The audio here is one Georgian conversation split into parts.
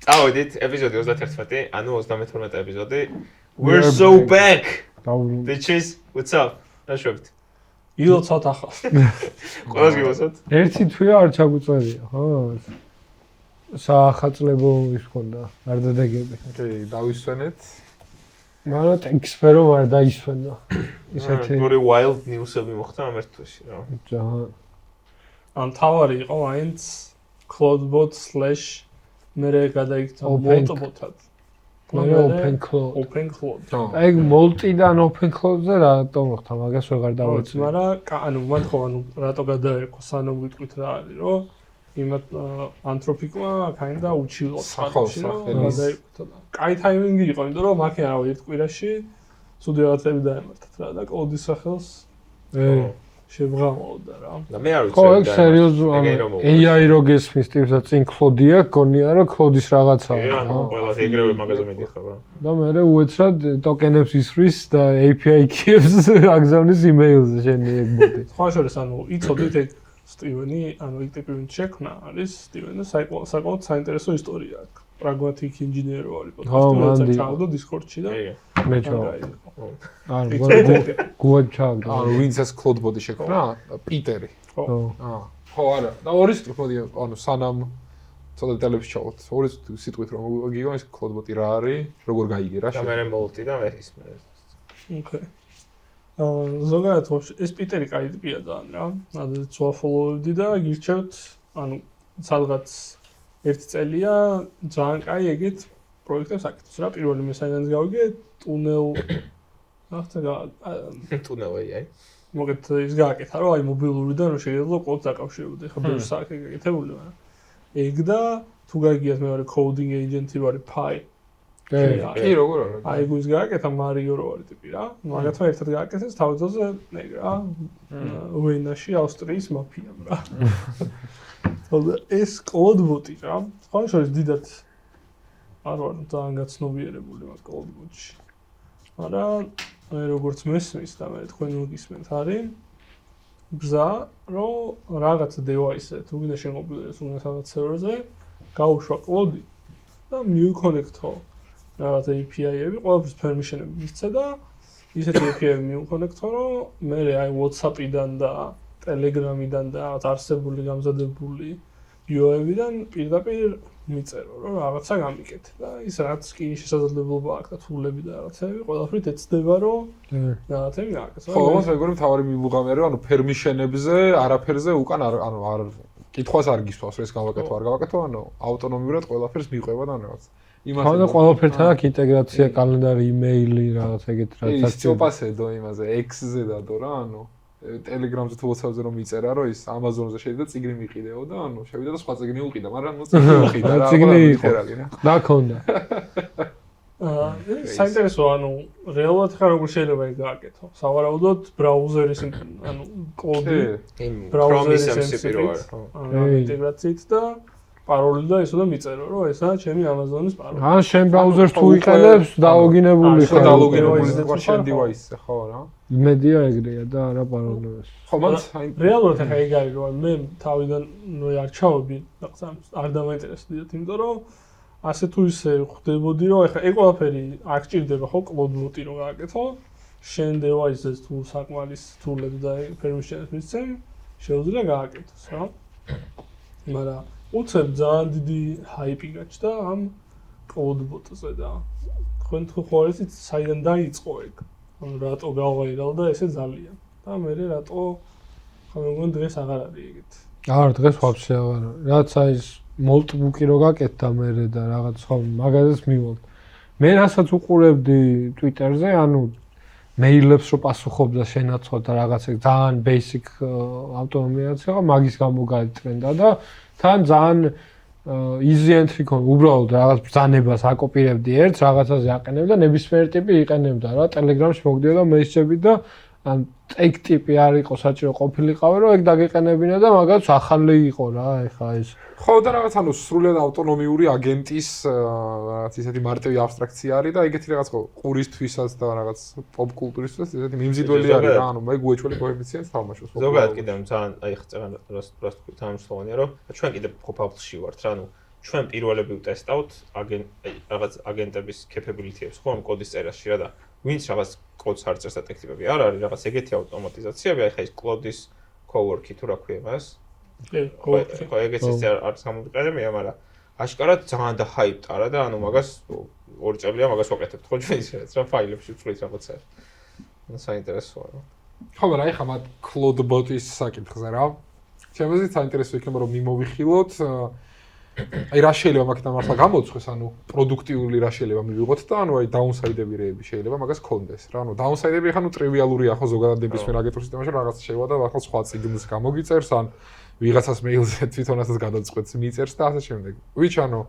წავედით ეპიზოდი 31, ანუ 32 ეპიზოდი. We're so back. Bitches, what's up? ნაშვებით. ილოცავთ ახალს. ყველას გილოცავთ. ერთი თვია არ ჩაგუწევია, ხო? საახალწლებო ის ხონდა, არ დადეგები. კი, დავისვენეთ. მაგრამ ტექსფერო არ დაისვენა. ისეთი ორი wild news-ები მოხდა ამ ერთ თვეში, რა. ჯაჰან. ან თავარი იყო მაინც cloudbot/ მერე გადაიქცა multibot-ად. open cloud. open cloud. აი multi-დან open cloud-ზე რატო მოხდა, მაგას ვეღარ დავეცი. მაგრამ ანუ მან ხო ანუ რატო გადაერქვა სანამ ვიტყვით რა არის, რომ იმათ ანთროპიკმა kinda უჩილოს ხალხში გადაიკეთა და კაი ტაიმინგი იყო, იმიტომ რომ მაქ არავა ერთ კვირაში ცუდი რაღაცები დაემართათ რა და კოდის სახელს შებრალოდა რა. და მე არ ვიცი. ხო, ეგ სერიოზული AI რო გესმის ტიპსა წინ ქლოდია, გონია რომ ქლოდის რაღაცაა. ხო, ყველას ეგრევე მაგაზე მიდიხარ რა. და მე უეცრად ტოკენებს ისვრის და API keys აგზავნის email-ზე შენი ეგ ბოტი. სხვა შორის ანუ იცოდით ეგ სტივენი, ანუ ეგ ტიპი ვინც შექმნა არის სტივენი საკმაოდ საინტერესო ისტორია აქვს. პრაგმატიკ ინჟინერი არის პოდკასტში, ჩავდა Discord-ში და მე ჩავდა. ანუ გუად ჩავდა. ანუ ვინც ეს cloudbot-ი შექმნა? პიტერი. ხო. ხო, არა. და ორი სიტყვით მოდი, ანუ სანამ ცოტა დეტალებში ჩავთ. ორი სიტყვით რომ გიგო ეს cloudbot-ი რა არის, როგორ გაიგე რა და მე მოლტი და მე ის მე. ოკეი. ზოგადად ეს პიტერი კაი ტიპია ძალიან რა. ადრე follow-ვდი და გირჩევთ, ანუ სადღაც ერთი წელია ძალიან კაი ეგეთ პროექტებს აკეთებს რა. პირველი მესაინანს გავიგე ტუნელ ტუნელი აი. მოგეთ ის გააკეთა რომ აი მობილურიდან რომ შეიძლება კოდს დაკავშირებოდი. ხა ბევრი საქმე გაკეთებული მაგრამ ეგ და თუ გაიგიათ მე ვარ coding agent-ი ვარ Pi. კი, როგორ არა. აი გუის გააკეთა Mario რო არის ტიპი რა. მაგათმა ერთად გააკეთეს თავიდანზე ეგ რა. ვენაში ავსტრიის მაფიამ რა. თორე ეს cloudbot-ი რა. სხვა შორის დიდად არ ვარ ძალიან გაცნობიერებული მაგ cloudbot-ში. მაგრამ მე როგორც მესმის და მე თქვენ მოგისმენთ არის გზა რომ რაღაც device-ზე თუ გინდა შენ მობილურს უნდა სადაც server-ზე გაუშვა cloud-ი და მივიკონექტო რაღაც API-ები, ყველაფერს permission-ები მისცე და ისეთი API-ები მივიკონექტო რომ მე აი WhatsApp-იდან და Telegram-იდან და რაღაც არსებული გამზადებული UI-დან პირდაპირ მიწერო რომ რაღაცა გამიკეთე და ის რაც კი შესაძლებლობა აქვს და თულები და რაღაცები ყველაფრით ეცდება რომ რაღაცები გააკეთო. ხო, όμως მეგონი მთავარი მიბუღამია რომ ანუ permission-ებზე არაფერზე უკან ანუ არ კითხვას არ გისვავს ეს გავაკეთო არ გავაკეთო, ანუ ავტონომიურად ყველაფერს მიყვება და რაღაც. იმას ხო და ყველაფერთან აქვს ინტეგრაცია, კალენდარი, email-ი, რაღაც ეგეთ რაღაცა. ის წოპასედო იმაზე X-ზე დადო რა, ანუ Telegram-ზე თუ WhatsApp-ზე რომ მიწერა რომ ის Amazon-ზე შეიძლება წიგნი მიყიდეო და ანუ შევიდა და სხვა წიგნი უყიდა, მაგრამ წიგნი უყიდა რა. წიგნი იყო. და ქონდა. საინტერესო ანუ რეალურად ხარ როგორ შეიძლება ეგ გააკეთო. სავარაუდოდ ბრაუზერის ანუ კოდი ბრაუზერის MCP-ს ინტეგრაციით და პაროლი და ისო და მიწერო რომ ესაა ჩემი Amazon-ის პაროლი. ან შენ ბრაუზერს თუ იყენებს დალოგინებული ხარ. დალოგინებული ხარ შენ device-ზე ხო რა. იმედია ეგრეა და არა პაროლებს. ხო მან რეალურად ახლა ეგ არის რომ მე თავიდან ნუ არ ჩავები არ დამაინტერესდიათ იმიტომ რომ ასე თუ ისე ხვდებოდი რომ ახლა ეგ ყველაფერი არ გჭირდება ხო cloudbot-ი რომ გააკეთო შენ device-ზე თუ საკმარის თულები და permission-ებს მისცე შეუძლია გააკეთოს რა. მაგრამ უცებ ძალიან დიდი hype-ი გაჩნდა ამ cloudbot-ზე და თქვენ თუ ხარით საიდან დაიწყო ეგ ანუ რატო გავაირალდა ესე ძალიან და მე რატო ხა მეგონი დღეს აღარ არის ეგეთ. არ დღეს ვაფშე აღარ არის. რაც აი notebook-ი რო გაკეთდა მე და რაღაც ხო მაგაზეს მივალ. მე რასაც უყურებდი Twitter-ზე, ანუ მეილებს რო პასუხობდა შენაცვლა და რაღაც ეგ ძალიან basic ავტონომიაც იყო, მაგის გამო გაიტრენდა და თან ძალიან easy entry ქონდა, უბრალოდ რაღაც ბრძანებას აკოპირებდი ერთს, რაღაცაზე აყენებდა და ნებისმიერ ტიპი იყენებდა რა, Telegram-ში მოგდიოდა მესეჯები და ან ეგ ტიპი არ იყო საჭირო ყოფილიყავი რომ ეგ დაგეყენებინა და მაგაც ახალი იყო რა, ეხა ეს. ხო და რაღაც ანუ სრულიად ავტონომიური აგენტის რაღაც ისეთი მარტივი აბსტრაქცია არის და ეგეთი რაღაც ხო ყურისთვისაც და რაღაც პოპ კულტურისთვისაც ესეთი მიმზიდველი არის რა, ანუ მე გუეჭველი კოეფიციენტს თამაშობს. ზოგადად კიდევ ძალიან აი ხწევან რას თქვი თანამშრომლია რომ ჩვენ კიდევ ხო ფაბლში ვართ რა, ანუ ჩვენ პირველები ვტესტავთ რაღაც აგენტების capability-ებს ხო ამ კოდის წერაში რა და ვინც რაღაც კოდს არ წერს და ტექნიკები არ არის რაღაც ეგეთი ავტომატიზაციები აი ხა ის კლოდის cowork-ი თუ რა ქვია მას ხო ეგეც არ გამოვიყენებია მაგრამ აშკარად ძალიან და hype ტარა და ანუ მაგას ორი წელია მაგას ვაკეთებთ ხო ჩვენ ისედაც რა ფაილებში ვწვით რაღაცა ანუ საინტერესოა რა ხო მაგრამ აი ხა მათ cloud-bot-ის საკითხზე რა ჩემზე საინტერესო იქნება რომ მიმოვიხილოთ აი რა შეიძლება მაგით მართლა გამოცხეს ანუ პროდუქტიული რა შეიძლება მივიღოთ და ანუ აი downside-ები შეიძლება მაგას კონდეს რა ანუ downside-ები ხა ნუ ტრივიალურია ხო ზოგადად ნებისმიერ აგენტურ სისტემაში რაღაც შეიძლება და ახლა სხვა ციგნს გამოგიწერს ან ვიღაცას მეილზე თვითონაც გადაწყვეტს მიწერს და ასე შემდეგ which ანუ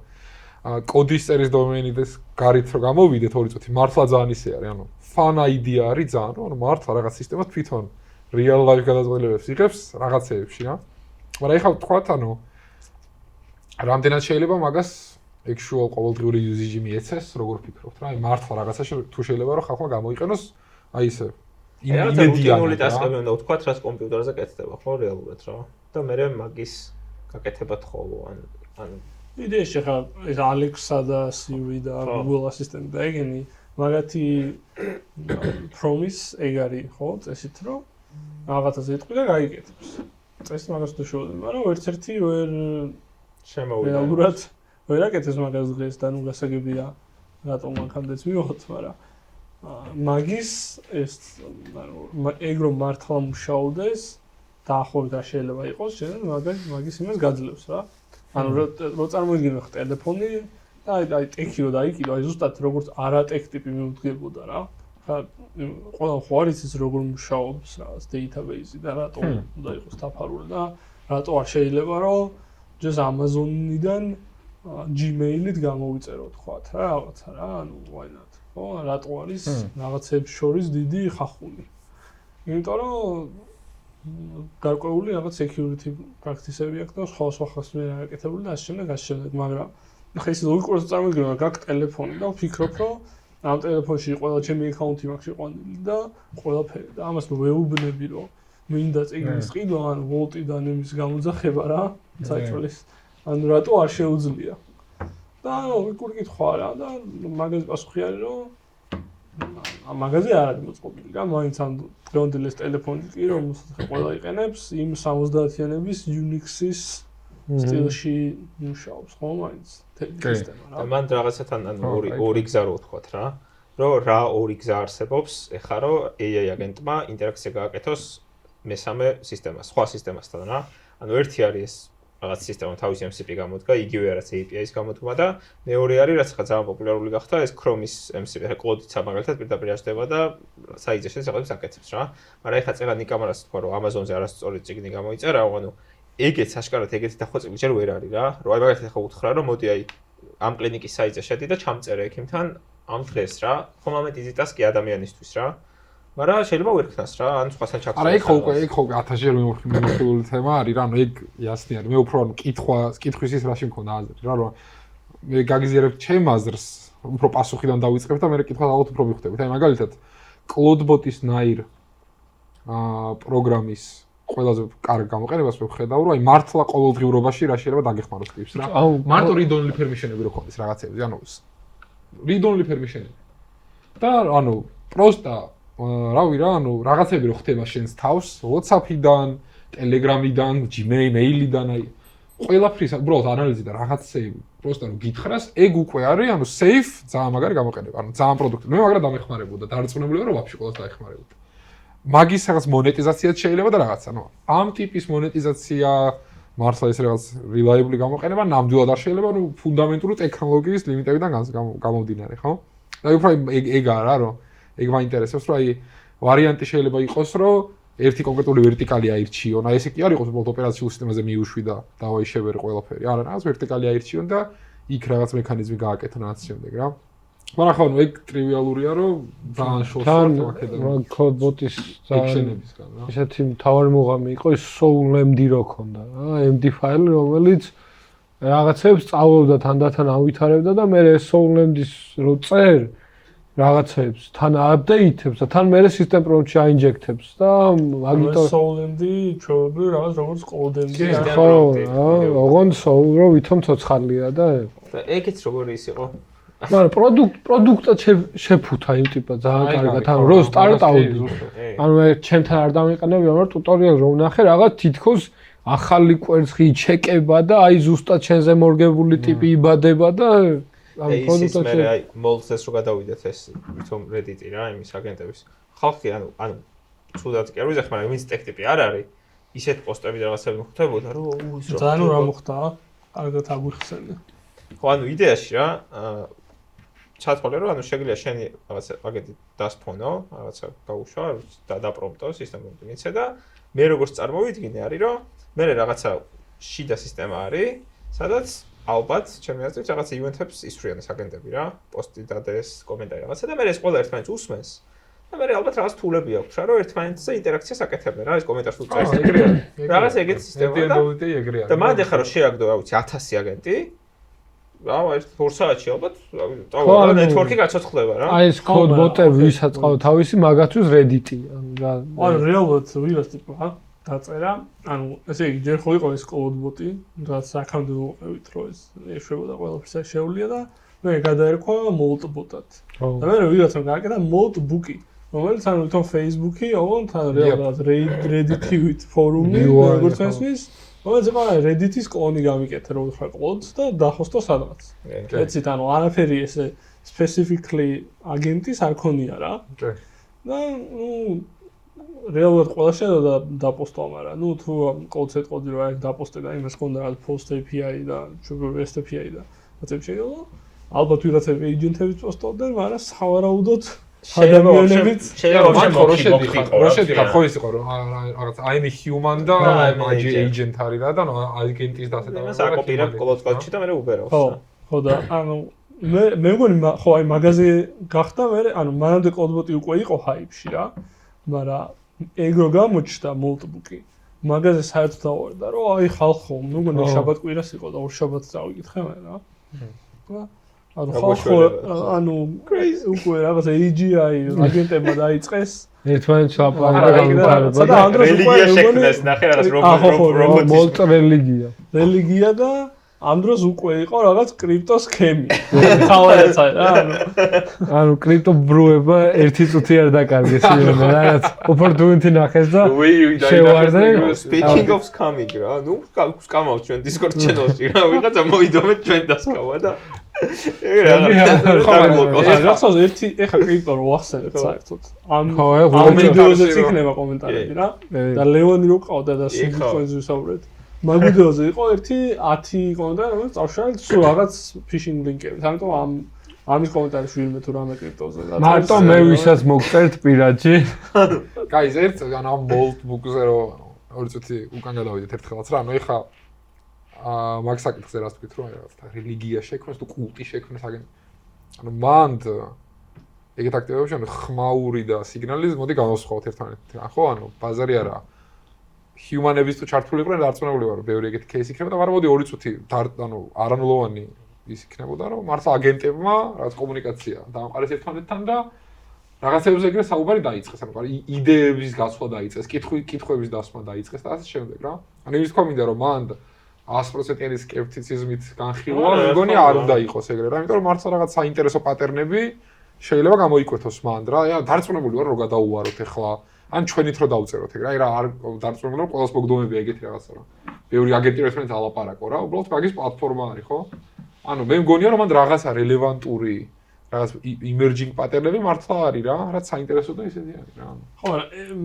კოდის წერის დომეინიდეს გარით რო გამოვიდეთ 2 წუთი მართლა ძალიან ისე არის ანუ fun idea არის ძალიან რომ ანუ მართლა რაღაც სისტემა თვითონ real life გადაწყვეტილებებს იღებს რაღაცეებში რა მაგრამ ეხლა ვთქვათ ანუ რამდენად შეიძლება მაგას actual ყოველდღიური usage-ი მიეცეს, როგორ ფიქრობთ რა? აი მართლა რაღაცაში თუ შეიძლება რომ ხალხმა გამოიყენოს აი ისე იმედიანი ტასკები უნდა ვთქვათ, რაც კომპიუტერზე კეთდება, ხო, რეალურად რა. და მე მაგის გაკეთება თხოვო, ან იდეაში ხა ეს Alexa და Siri და Google Assistant და ეგენი მაგათი promise ეგ არის, ხო, წესით რომ რაღაცას ეთქვი და გაიგეთებს. წესი მაგას თუ შევდები, მაგრამ ერთ-ერთი ვერ შემოვიდა. რეალურად ვერ აკეთებს მაგას დღეს და ნუ გასაგებია რატომ აქამდეც მივიღოთ, მაგრამ მაგის ეს ანუ ეგ რომ მართლა მუშაობდეს დაახლოებით რა შეიძლება იყოს, შენ მაგის იმას გაძლევს რა. ანუ რო წარმოიდგინე ხო ტელეფონი და აი ტექი რო დაიკიდო, აი ზუსტად როგორც არატექ ტიპი მიუდგებოდა რა. ხა ყველა ხო არის ის როგორ მუშაობს რაღაც დეიტაბეისი და რატომ უნდა იყოს დაფარული და რატო არ შეიძლება რომ just Amazon-იდან Gmail-ით გამოვიწეროთ თქვათ რა რაღაცა რა, ანუ why not? ხო, რატო არის რაღაცებს შორის დიდი ხახუნი. იმიტომ რომ გარკვეული რაღაც security practice-ები აქვს და სხვა ხასმე აკეთებული და ასე შემდეგ, მაგრამ ხა ის ლოგიკურად წარმოგიდგენთ, რომ გაქვს ტელეფონი და ვფიქრობ, რომ ამ ტელეფონში ყველა ჩემი აკაუნთი მაქვს შეყვანილი და ყველაფერი და ამას ნუ ვეუბნები, რომ მინდა წიგნის ყიდვა, ან ვოლტიდან იმის გამოძახება რა, საჭიროა. ანუ რატო არ შეუძლია? და ლოგიკური კითხვა რა და მაგაზე პასუხი არის, რომ ამ მაგაზე არ არის მოწყობილი რა, მაინც ამ დღევანდელ ეს ტელეფონი კი რომ ყველა იყენებს იმ 70-იანების Unix-ის სტილში მუშაობს, ხო, მაინც სისტემა რა. და მან რაღაცათან ანუ ორი გზა რო ვთქვათ რა, რომ რა ორი გზა არსებობს, ეხლა რომ AI აგენტმა ინტერაქცია გააკეთოს მესამე სისტემას, სხვა სისტემასთან რა. ანუ ერთი არის ეს რაღაც სისტემა თავისი MCP გამოდგა, იგივე რაც API-ის გამოდგა და მეორე არის რაც ხა ძალიან პოპულარული გახდა ეს Chrome-ის MCP, ხა კლოდიცა მაგალითად პირდაპირ აღწევდა და საიძეშე რაღაცებს აკეთებს რა. მაგრამ ეხლა წერა ნიკამარას თქვა რომ Amazon-ზე არასწორი წიგნი გამოიწერა, ანუ ეგეც აშკარად ეგეთი დახვეწილი ჯერ ვერ არის რა. რომ აი მაგალითად ხა უთხრა რომ მოდი აი ამ კლინიკის საიძე შედი და ჩამწერე ექიმთან ამ დღეს რა. ხომ ამეთ easy task-ი ადამიანისთვის რა. მაგრამ შეიძლება ვერ ქნას რა, ან სხვასთან ჩაქცევს. არა, ეგ ხო 1000-ჯერ მიმოხილული თემა არის რა, ანუ ეგ იასნი არის. მე უფრო ანუ კითხვის ის რაში მქონდა აზრი რა, რომ მე გაგიზიარებ ჩემ აზრს, უფრო პასუხიდან დავიწყებ და მე კითხვა ალბათ უფრო მივხვდებით. აი მაგალითად, Cloudbot-ის ნაირ პროგრამის ყველაზე კარგ გამოყენებას მე ვხედავ, რომ აი მართლა ყოველდღიურობაში რა შეიძლება დაგეხმაროს ტიპს რა. მარტო read-only permission-ები რო ხონდეს რაღაცეებზე, ანუ read-only permission-ები. და ანუ პროსტა რავი რა, ანუ რაღაცები რო ხდება შენს თავს, WhatsApp-იდან, Telegram-იდან, Gmail-იდან, აი ყველაფრის უბრალოდ ანალიზი და რაღაცეები, პროსტა რომ გითხრას, ეგ უკვე არის, ანუ safe, ძალიან მაგარი გამოყენება, ანუ ძალიან პროდუქტი. მე მაგრამ დამეხმარებოდა, დარწმუნებული ვარ, რომ ვაფშე ყველას დაეხმარებოდა. მაგის რაღაც მონეტიზაციაც შეიძლება და რაღაცა, ანუ ამ ტიპის მონეტიზაცია მართლა ის რაღაც reliable გამოყენება ნამდვილად არ შეიძლება, ანუ ფუნდამენტური ტექნოლოგიის ლიმიტებიდან გამომდინარე, ხო? და უფრო ეგ არა, რომ ეგ მაინტერესებს, რომ აი ვარიანტი შეიძლება იყოს, რომ ერთი კონკრეტული ვერტიკალი აირჩიონ, აი ესე კი არ იყოს უბრალოდ ოპერაციულ სისტემაზე მიუშვი და დავაიშევერი ყველაფერი. არა, რაღაც ვერტიკალი აირჩიონ და იქ რაღაც მექანიზმი გააკეთონ რაც შემდეგ რა. მაგრამ ხო, ეგ ტრივიალურია, რომ ძალიან შორს ვაკეთებ. Cloudbot-ის ექშენებისგან რა. ესეთი მთავარი მუღამი იყო ის soul-md რო ქონდა რა, md ფაილი, რომელიც რაღაცებს სწავლობდა თანდათან ავითარებდა და მე ეს soul-md-ის რო წერ რაღაცებს, თან აპდეითებს და თან მერე სისტემ პრომპტში აინჯექტებს და მაგიტო Solend-ი ჩვეულებრივ რაღაც როგორც კოდენდი ხო, ოღონდ სოულრო ვითომ ცოცხალია და ეგეც როგორი ის იყო? მაგრამ პროდუქტად შეფუთა იმ ტიპად ძალიან კარგად. ანუ რო სტარტავდი. ანუ მე ჩემთან არ დამიყენებია, მაგრამ ტუტორიალს რომ ვნახე, რაღაც თითქოს ახალი კვერცხი ჩეკება და აი ზუსტად შენზე მორგებული ტიპი იბადება და ამ პროდუქტად მე აი მოლსეს რო გადავიდეთ ეს თვითონ Reddit-ი რა, იმის აგენტების. ხალხი ანუ ცუდად კი არ ვიზახ, მაგრამ ვინც ტექტიპი არ არის, ისეთ პოსტები და რაღაცები მოხდებოდა, რომ ის რა. ანუ რა მოხდა? კარგად აგვიხსენე. ხო, ანუ იდეაში რა, ჩათვალე რომ ანუ შეგიძლია შენი რაღაცა პაკეტი დასფონო, რაღაცა გაუშვა და დაპრომპტო სისტემამ მიცე და მე როგორც წარმოვიდგინე არის რომ მე რაღაცა შიდა სისტემა არის, სადაც ალბათ ჩემი აზრით რაღაცა ივენთებს ისვრიან ეს აგენტები რა, პოსტი დადეს, კომენტარი რაღაცა და მე ეს ყველა ერთმანეთს უსმენს. და მე ალბათ რაღაც თულები აქვს რა, რომ ერთმანეთზე ინტერაქციას აკეთებენ რა, ეს კომენტარს უწევს. რაღაცა ეგეთი სისტემა და მანდ ახლა რომ შეაგდო რა ვიცი 1000 აგენტი რა, ერთ 2 საათში ალბათ და ნეტვორკი გაცოცხლდება რა. აი ეს კოდ ბოტები ვისაც ყავ თავისი მაგათვის Reddit-ი. ანუ რეალურად ვიღაც ტიპა დაწერა, ანუ ესე იგი ჯერ ხო იყო ეს კოდ ბოტი, რაც აქამდე მოყევით რომ ეს ეშვებოდა ყველაფერს შეუძლია და მე გადაერქვა Molt bot-ად. და მე ვიღაცამ გააკეთა Molt book-ი, რომელიც ანუ თვითონ Facebook-ი, ოღონდ რეალურად Reddit-ით ფორუმი, როგორც ესვის რომელიც იყო Reddit-ის კლონი გამიკეთე რომ უთხრა კოდს და დახოსტო სადღაც. ეცით ანუ არაფერი ესე specifically აგენტის არ ქონია რა. და ნუ რეალურად ყველა შეიძლება დაპოსტო, მაგრამ ნუ თუ კოდს ეტყოდი რომ აი დაპოსტე და იმას ქონდა რა post API და REST API და ასე შეიძლება. ალბათ ვიღაცები agent-ების პოსტობდნენ, მაგრამ სავარაუდოდ ადამიანებიც როშედი ხო ის იყო რომ რაღაც I'm a human და agent არის რა და აგენტის დასაწყისად იმას აკოპირებ კოდს კოდში და მე უბერავს. ხო და ანუ მე მგონი ხო აი მაგაზე გახდა მე ანუ მანამდე კოდბოტი უკვე იყო hype-ში რა, მაგრამ ეგრო გამოჩნდა Moltbook-ი. მაგაზე საერთოდ დავარდა რომ აი ხალხო, ნუ მგონი შაბათ-კვირას იყო და ორ შაბათს წავიკითხე მე რა. ანუ ხალხო ანუ უკვე რაღაც AGI აგენტებმა დაიწყეს ერთმანეთს აპარატა და რელიგია შექმნეს ნახე რაღაც რობოტი Molt რელიგია და ამ დროს უკვე იყო რაღაც კრიპტო სქემი. ხალხაც რა ანუ კრიპტო ბრუება ერთი წუთი არ დაკარგეს იმენ რაღაც opportunity ნახეს და შევარდა speaking of scamming რა ნუ სკამავთ ჩვენ Discord channel-ში რა ვიღაცა მოიდომეთ ჩვენ დასკავა და რაღაცა ერთი ეხა კრიპტო რო ახსენეთ საერთოდ. ამ ვიდეოზე იქნება კომენტარები რა და ლეონი რო ყავდა და სულფონზე ვისაუბრეთ. მაგ ვიდეოზე იყო ერთი 10 კომენტარი რომელიც წავშალეთ სულ რაღაც phishing link-ებით. ამიტომ ამის კომენტარი შვილმე თუ რამე კრიპტოზე და მარტო მე ვისაც მოგწერთ პირადში. Guys, ერთ ანუ ამ Moltbook-ზე რო ორი წუთი უკან გადავიდეთ ერთხელაც რა, ანუ ეხა მაგ საკითხზე რას თქვით რომ რაღაც რელიგია შექმნეს თუ კულტი შექმნეს ანუ მანდ ეგეთ აქტივობებში ანუ ხმაური და სიგნალი მოდი განვასხვაოთ ერთმანეთთან. ხო, ანუ ბაზარი არა. ჰიუმანების თუ ჩართული იყვნენ დარწმუნებული ვარ რომ ბევრი ეგეთი кейსი იქნება და მაგრამ მოდი 2 წუთი ანუ არანულოვანი ის იქნებოდა რომ მართლა აგენტებმა რაღაც კომუნიკაცია დაამყარეს ერთმანეთთან და რაღაცებზე ეგრე საუბარი დაიწყეს. ანუ იდეების გასვლა დაიწყეს, კითხვების დასმა დაიწყეს და ასე შემდეგ რა. ანუ ის თქვა მინდა რომ მანდ 100%-იანი სკეპტიციზმით განხილვა, მეგონი არ უნდა იყოს ეგრე რა, იმიტომ რომ მართლა რაღაც საინტერესო პატერნები შეიძლება გამოიკვეთოს მანდ რა. აი დარწმუნებული ვარ რომ გადაუვაროთ ახლა, ან ჩვენით რომ დავწეროთ ეგრე. აი რა არ დარწმუნებული რომ ყველას მოგდომებია ეგეთი რაღაცა რა. ბევრი აგენტი ერთმანეთს ალაპარაკო რა, უბრალოდ მაგის პლატფორმა არის, ხო? ანუ მე მგონია რომ მანდ რაღაცა რელევანტური რაღაც emerging pattern-ები მართლა არის რა, რაც საინტერესო და ისეთი არის რა. ხო,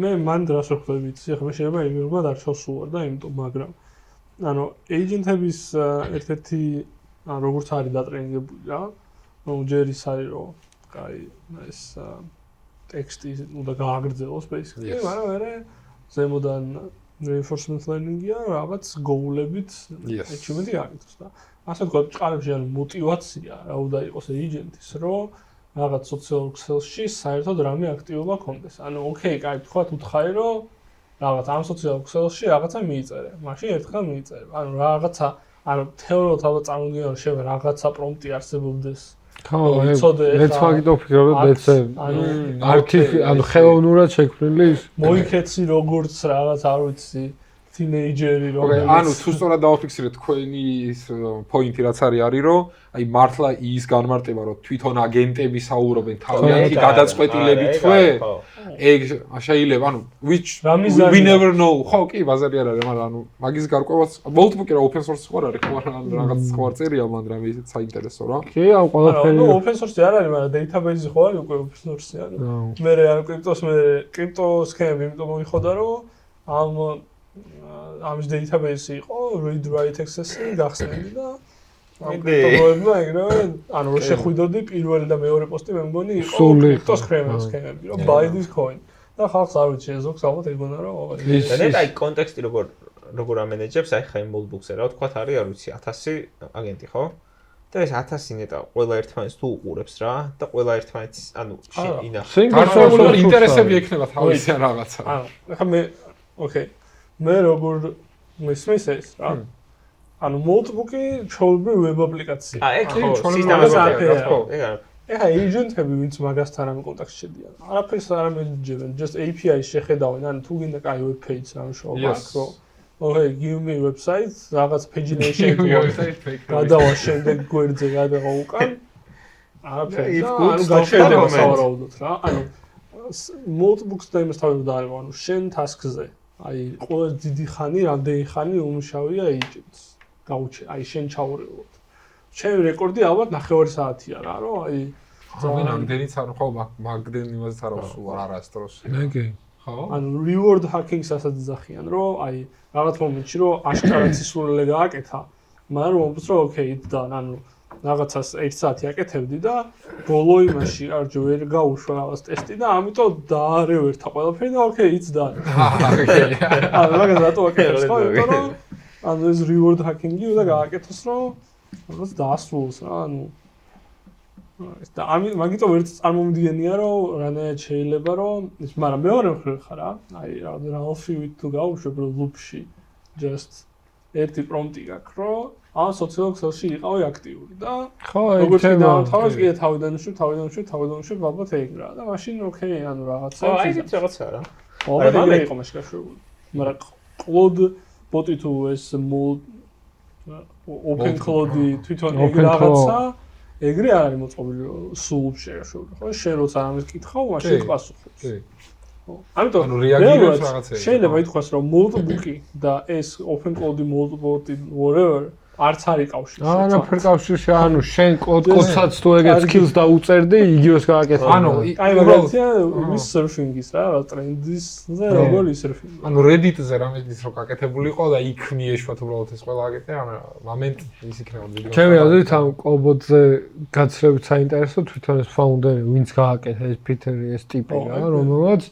მე მანდ რას ვხვდები, ახლა მე შეიძლება იმერმა დარჩოსულვარ და იმიტომ, მაგრამ ანუ agent-ების ერთ-ერთი როგორც არის დატრენინგებული რა, რომ ჯერ ის არის რომ კაი ეს ტექსტი უნდა გააგრძელოს basically, მაგრამ მე ზემოდან reinforcement learning-ია რაღაც goal-ებით achievement-ი აღიქოს და ასე ვთქვათ, წყარებში ანუ мотивация რა უნდა იყოს agent-ის, რომ რაღაც social ksel-ში საერთოდ რამე აქტივობა ქონდეს. ანუ ოკეი, კაი, თქვათ უთხარი რომ რაღაც ამ social ksel-ში რაღაცა მიიწერე. მაშინ ერთხელ მიიწერე. ანუ რაღაცა, ანუ თეორიულად ალბათ წარმოვიდგინე რომ შეიძლება რაღაცა პრომპტი არსებობდეს ხო, იცოდე მეც მაგითო ვფიქრობ, მეც ანუ ხელოვნურად შექმნილი ის მოიქეცი როგორც რაღაც არ ვიცი თინეიჯერი Okay, ანუ თუ სწორად დავაფიქსირეთ თქვენი ის პოინტი რაც არის რომ აი მართლა ის განმარტება რომ თვითონ აგენტები საუბრობენ თავიანთი გადაწყვეტილებითვე ეგ შეიძლება ანუ we never know ხო კი ბაზარი არ არის მაგრამ ანუ მაგის გარკვევაც ნოუთბუქი რა open source ხო არ არის ხო რაღაც ხო არ წერია მან რამე ისეთ საინტერესო რა კი ამ ყველაფერი ნუ open source არ არის მაგრამ database ხო არის უკვე open source არის მე ანუ კრიპტო სქემები იმიტომ მოიხოდა რომ ამის database იყო read write access-ი გახსნილი და პრობლემა ეგრევე ანუ რომ შეხვიდოდი პირველი და მეორე პოსტი მე მგონი იყო კრიპტოს სქემები რომ buy this coin და ხალხს არ ვიცი ზოგს ალბათ ეგონა რომ და ნეტ აი კონტექსტი როგორ ამენეჯებს აი ხა იმ ნოუთბუქზე რა ვთქვათ არის არ ვიცი 1000 აგენტი ხო და ეს 1000 ნეტა ყველა ერთმანეთს თუ უყურებს რა და ყველა ერთმანეთს ანუ ინახავს გარკვეული ინტერესები ექნება თავისი რაღაცა ანუ ხა მე ოკეი მე როგორ მისმის ეს რა ანუ ნოუთბუქი ჩვეულებრივ ვებ აპლიკაცია ეგ სისტემაზე რა თქო ეგ არა ეხა ეიჯენტები ვინც მაგასთან ამ კონტაქტში შედიან არაფერს არ ამეჯებენ just API-ს შეხედავენ ანუ თუ გინდა კაი web page-ს ამ შოვა რომ okay give me website რაღაც pagination გადავა შემდეგ გვერდზე გადავა უკან არაფერი ანუ გაჩერდება სავარაუდოდ რა ანუ ნოუთბუქს და იმას თავი დაარება ანუ შენ task-ზე აი ყველა დიდი ხანი რამდენი ხანი უმუშავია ეიჯენტს გაუჩე აი შენ ჩაურევლოთ ჩემი რეკორდი ალბათ 9 საათია რა რომ აი ზოგადად ამდენიც არ ხო მაგდენ იმასაც არ ვსულ არასდროს კი ხო ანუ reward hacking-ს ასაც ძახიან რომ აი რაღაც მომენტში რომ აშკარად სისულელე გააკეთა მაგრამ მომწონს რომ ოკეი და ანუ რაღაცას 1 საათი აკეთებდი და ბოლო იმაში არჯო ვერ გაუშვა რაღაც ტესტი და ამიტომ დაარევერთა ყველაფერი და ოკეი იცდა ანუ მაგას რატო აკეთებს ხო იმიტომ რომ ანუ ეს reward hacking-ი უნდა გააკეთოს რომ რაღაც დაასრულოს რა ანუ ეს და მაგიტომ ვერც წარმომიდგენია რომ რანაირად შეიძლება რომ ის მაგრამ მეორე მხრივ ხარ რა აი რალფივით თუ გაუშვებ რომ loop-ში just ერთი პრომპტი გაქვს რომ ამ სოციოლოგიაში იყავი აქტიური და ხო როგორც დავთავაზ კიდე თავიდან უშვებ ალბათ ეგ რა და მაშინ ოკეი ანუ რაღაცა აი ეს რაღაცა რა ალბათ ეგ იყო მაშინ გაშვებული მაგრამ კლოდ ბოტი თუ ეს open cloud-ი თვითონ ეგ რაღაცა ეგრე არ არის მოწყობილი სულ შეაშოვდა ხო შენ როცა ამის კითხავ მაშინ პასუხობს ხო ამიტომ ანუ რეაგირებს რაღაცეებს შეიძლება ითქვას რომ ნოუთბუქი და ეს open cloud-ი ნოუთბუქი whatever არც არის კავშირში არაფერ კავშირში ანუ შენ კოდსაც თუ ეგეთ skills დაუწერდი იგივეს გააკეთე ანუ აი მაგალითია ის surfing-ის რა ტრენდის ზე როგორი surfing ანუ Reddit-ზე რამედის რო გაკეთებული იყო და იქ მიეშვათ უბრალოდ ეს ყველა აკეთე რა მომენტ ის იქნება ჩემი აზრით ამ კობოტზე გაცილებით საინტერესო თვითონ ეს ფაუნდერი ვინც გააკეთა ეს პიტერი ეს ტიპი რა რომელსაც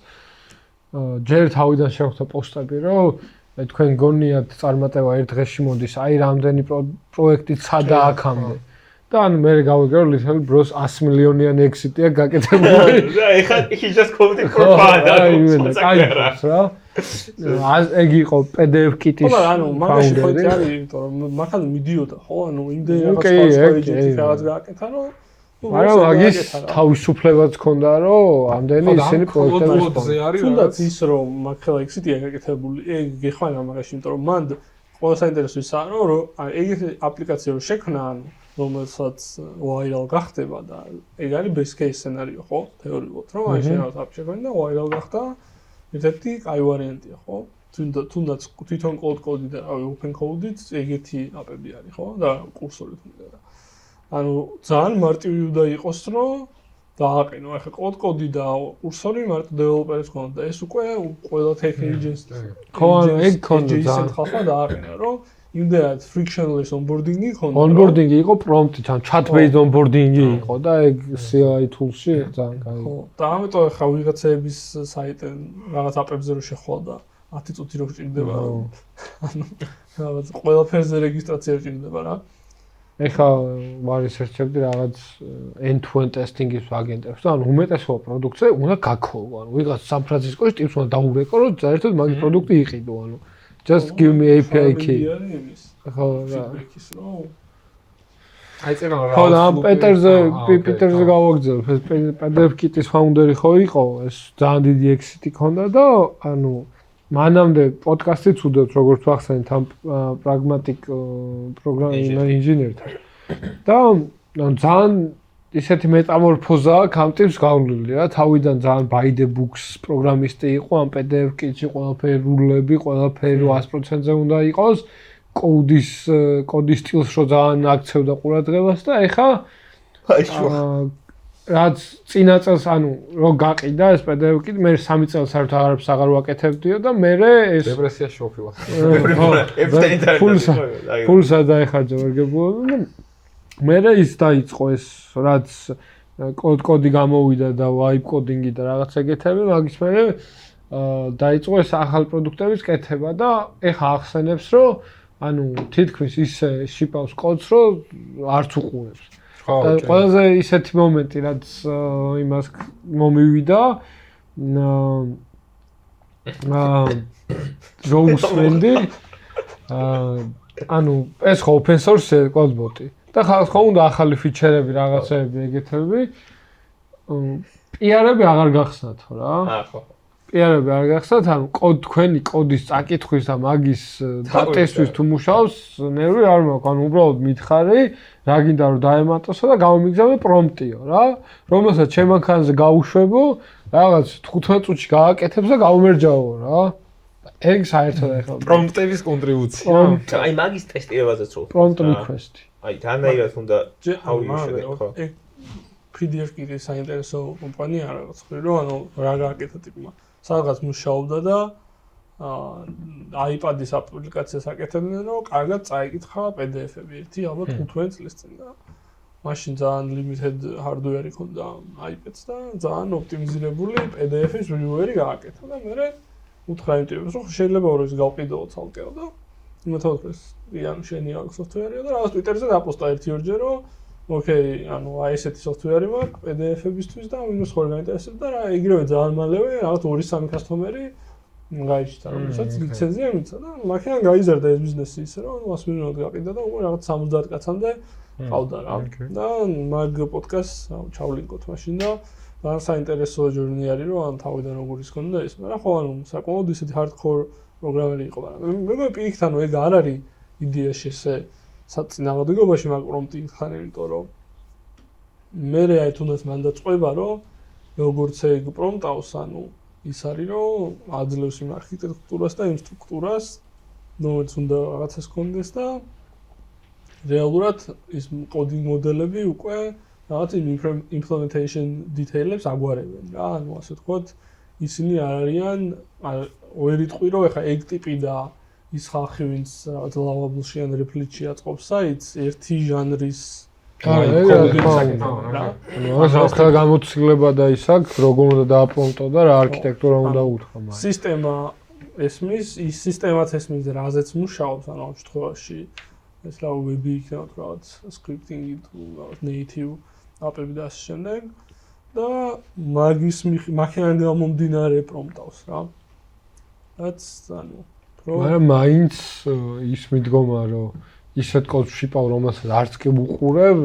ჯერ თავიდან შეხვდა პოსტები რომ თქვენ გონიათ წარმატება ერთ დღეში მოდის აი რამდენი პროექტი ცადა აქამდე და ანუ მე გავიგე რომ literally bros 100 მილიონიანი exit-ია გაკეთებული და ეხლა he just coded for fun აი რა ეგ იყო PDF კიტის ხო ანუ მაგაში ხო არის იმიტომ რომ მაგან მიდიოდა ხო ანუ იმდენი რაღაც პროექტი რაღაც გააკეთა რომ მაგრამ მაგის თავისუფლებაც ჰქონდა რომ ამდენი ისინი პროექტებზე არის თუნდაც ის რომ მაგხელა exit-ია გაკეთებული ეგ გეხმარა მაგაში იმიტომ რომ მანდ ყველა საინტერესო ისაა რომ ეგეთი აპლიკაცია რო შექმნა ანუ რომელსაც viral გახდება და ეგ არის best case სცენარიო ხო თეორიულად რომ აი შენ რაღაც აპ შექმნა და viral გახდა ერთ-ერთი კაი ვარიანტია ხო თუნდაც თვითონ კოდი და open code-ით ეგეთი აპები არის ხო და კურსორი თუნდა და ანუ ძალიან მარტივი უნდა იყოს რომ დააყენო ახლა კოდი და კურსორი მარტო დეველოპერის ქონდა ეს უკვე ყველა tech agents ხო ანუ ეგ ქონდა ძალიან ხალხმა დააყენა რომ იმდენად frictionless onboarding-ი ქონდა onboarding-ი იყო prompt-ით ან chat-based onboarding-ი იყო და ეგ CI tool-ში ძალიან კაი ხო და ამიტომ ახლა ვიღაცების საიტენ რაღაც აპებზე რო შეხვალ და 10 წუთი რო გჭირდება ანუ რაღაც ყველაფერზე რეგისტრაცია გჭირდება რა ეხა ვარისერჩებდი რაღაც end-to-end testing-ის აგენტებს და ანუ უმეტესობა პროდუქტზე უნდა გაქოლო ანუ ვიღაც სან-ფრანცისკოში ტიპს უნდა დაურეკო რომ საერთოდ მაგის პროდუქტი იყიდო ანუ just give me API key ხო რა აი წერა რა. ხო და პიტერზე გავაგზავნე ეს PDF კიტის ფაუნდერი ხო იყო ეს ძალიან დიდი ექსიტი ქონდა და ანუ მანამდე პოდკასტიც უდევთ როგორც ვახსენეთ ამ პრაგმატიკ პროგრამის ინჟინერთან და ძალიან ისეთი მეტამორფოზა ამ ტიპს გავლილი რა თავიდან ძალიან by the books პროგრამისტი იყო ამ PDF კიტში ყველაფერი რულები ყველაფერი 100%-ზე უნდა იყოს კოდის სტილს რო ძალიან აქცევდა ყურადღებას და ეხა რაც წინა წელს ანუ რო გაყიდა ეს PDF კიტი მე 3 წელს საერთოდ აღარ ვაკეთებდიო და მე ეს დეპრესიაში შოფილა. ფულსა დაეხარჯა ვერგებულობ და მე ის დაიწყო ეს რაც კოდი გამოვიდა და ვაიბ კოდინგი და რაღაც ეგეთები მაგის მერე დაიწყო ეს ახალ პროდუქტების კეთება და ეხა ახსენებს რომ ანუ თითქმის ისე შიპავს კოდს რომ არც უყურებს. და ყველაზე ისეთი მომენტი რაც იმას მომივიდა ჯოუსმენდი ანუ ეს ხო open source კოდბოტი და ხალხს ხო უნდა ახალი ფიჩერები რაღაცები ეგეთები პიარები აღარ გახსნათ ხო რა ხო პიარები არ გახსნათ ანუ თქვენი კოდის წაკითხვის და მაგის დატესტვის თუ მუშაობს ნერვი არ მაქვს ანუ უბრალოდ მითხარი რა გინდა რომ დაემატოსო და გამომიგზავნე პრომპტიო რა რომელსაც შემანქანზე გავუშვებო რაღაც 15 წუთში გააკეთებს და გავუმერჯაო რა ეგ საერთოდ ახლა პრომპტების კონტრიბუცია აი მაგის ტესტირებაზეც რო prompt request აი თანაირად უნდა how you should ხო PDF კიტის საინტერესო კომპანია რაღაც ხრი რომ ანუ რა გააკეთა ტიპმა სადღაც მუშაობდა და iPad-ის აპლიკაციას აკეთებდნენ რომ კარგად წაიკითხა PDF-ები ერთი ალბათ 15 წლის წინ და მაშინ ძალიან limited hardware-ი ქონდა iPad-ს და ძალიან ოპტიმიზირებული PDF-ის viewer-ი გააკეთა და მე უთხრა იმ ტიპებს რომ შეიძლება რომ ის გავყიდო ცალკეო და იმათათვის იან შენი აქვს software-ი და რაღაც Twitter-ზე დაპოსტა ერთი-ორჯერ რომ ოკეი, ანუ აი ესეთი software-ი მაქვს PDF-ებისთვის და მინუს ხარ გაინტერესებს და რა იგივე ძალიან მალევე რაღაც 2-3 კასტომერი გაიჩნდა, რომელსაც ლიცენზია მიცდა და მაქედან გაიზარდა ეს ბიზნესი ისე რომ 100 მილიონად გაყიდა და უკვე რაღაც 70 კაცამდე ყავდა რა. და მაგ პოდკასტს ჩავლინკოთ მაშინ და ძალიან საინტერესო ჯორნი არის რომ ან თავიდან როგორ ის ქონდა ეს, მაგრამ ხო ანუ საკმაოდ ისეთი hardcore პროგრამერი იყო, მაგრამ მე პირიქით ანუ ეგ არ არის იდეაში ესე საწინააღმდეგობაში მაგ პრომპტი ხარ იმიტომ რომ მე აი თუნდაც მან დაწყება რომ როგორც ეგ პრომპტავს ანუ ის არის რომ აძლევს იმ არქიტექტურას და იმ სტრუქტურას რომელიც უნდა რაღაცას კონდეს და რეალურად ის კოდინგ მოდელები უკვე რაღაც implementation detail-ებს აგვარებენ რა ანუ ასე ვთქვათ ისინი არ არიან ვერ იტყვი რომ ეხა ეგ ტიპი და ის ხალხი ვინც რაღაც ლავაბლში ან რეპლიტში აწყობს საიტს ერთი ჟანრის რა გამოცდილება და ის აქვს როგორ უნდა დააპრომპტო და რა არქიტექტურა უნდა უთხრა მაგ სისტემა ესმის ის სისტემაც ესმის რაზეც მუშაობს ანუ ამ შემთხვევაში ეს რა ვები იქნება რაღაც scripting-ი თუ რაღაც native app-ები და ასე შემდეგ და მაგის მაქედან გამომდინარე პრომპტავს რა რაც ანუ მაგრამ მაინც ის მიდგომა რომ ისეთ კოდს ვშიპავ რომელსაც არც კი ვუყურებ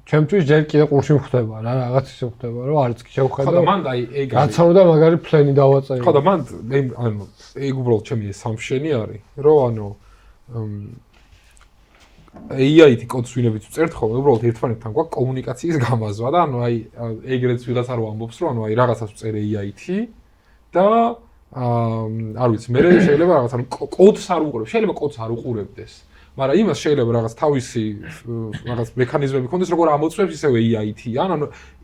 ჩემთვის ჯერ კიდე ყურში ხდება რა რაღაც ისე ხდება რომ არც კი შევხედო ხო და მან აი ეგ რაც უნდა მაგარი პლენი დავაწერე ხო და მან ანუ ეგ უბრალოდ ჩემი assumption-ი არის რომ ანუ AI-ით კოდს ვინებიც ვწერთ ხოლმე უბრალოდ ერთმანეთთან გვაქვს კომუნიკაციის გამაზვა და ანუ აი ეგრეც ვიღაც არ ვამბობს რომ ანუ აი რაღაცას ვწერ AI-ით და არ ვიცი მე შეიძლება რაღაც ანუ კოდს არ უყურებ შეიძლება კოდს არ უყურებდეს მაგრამ იმას შეიძლება რაღაც თავისი რაღაც მექანიზმები ქონდეს როგორ ამოწმებს ისევ AI-ით-იან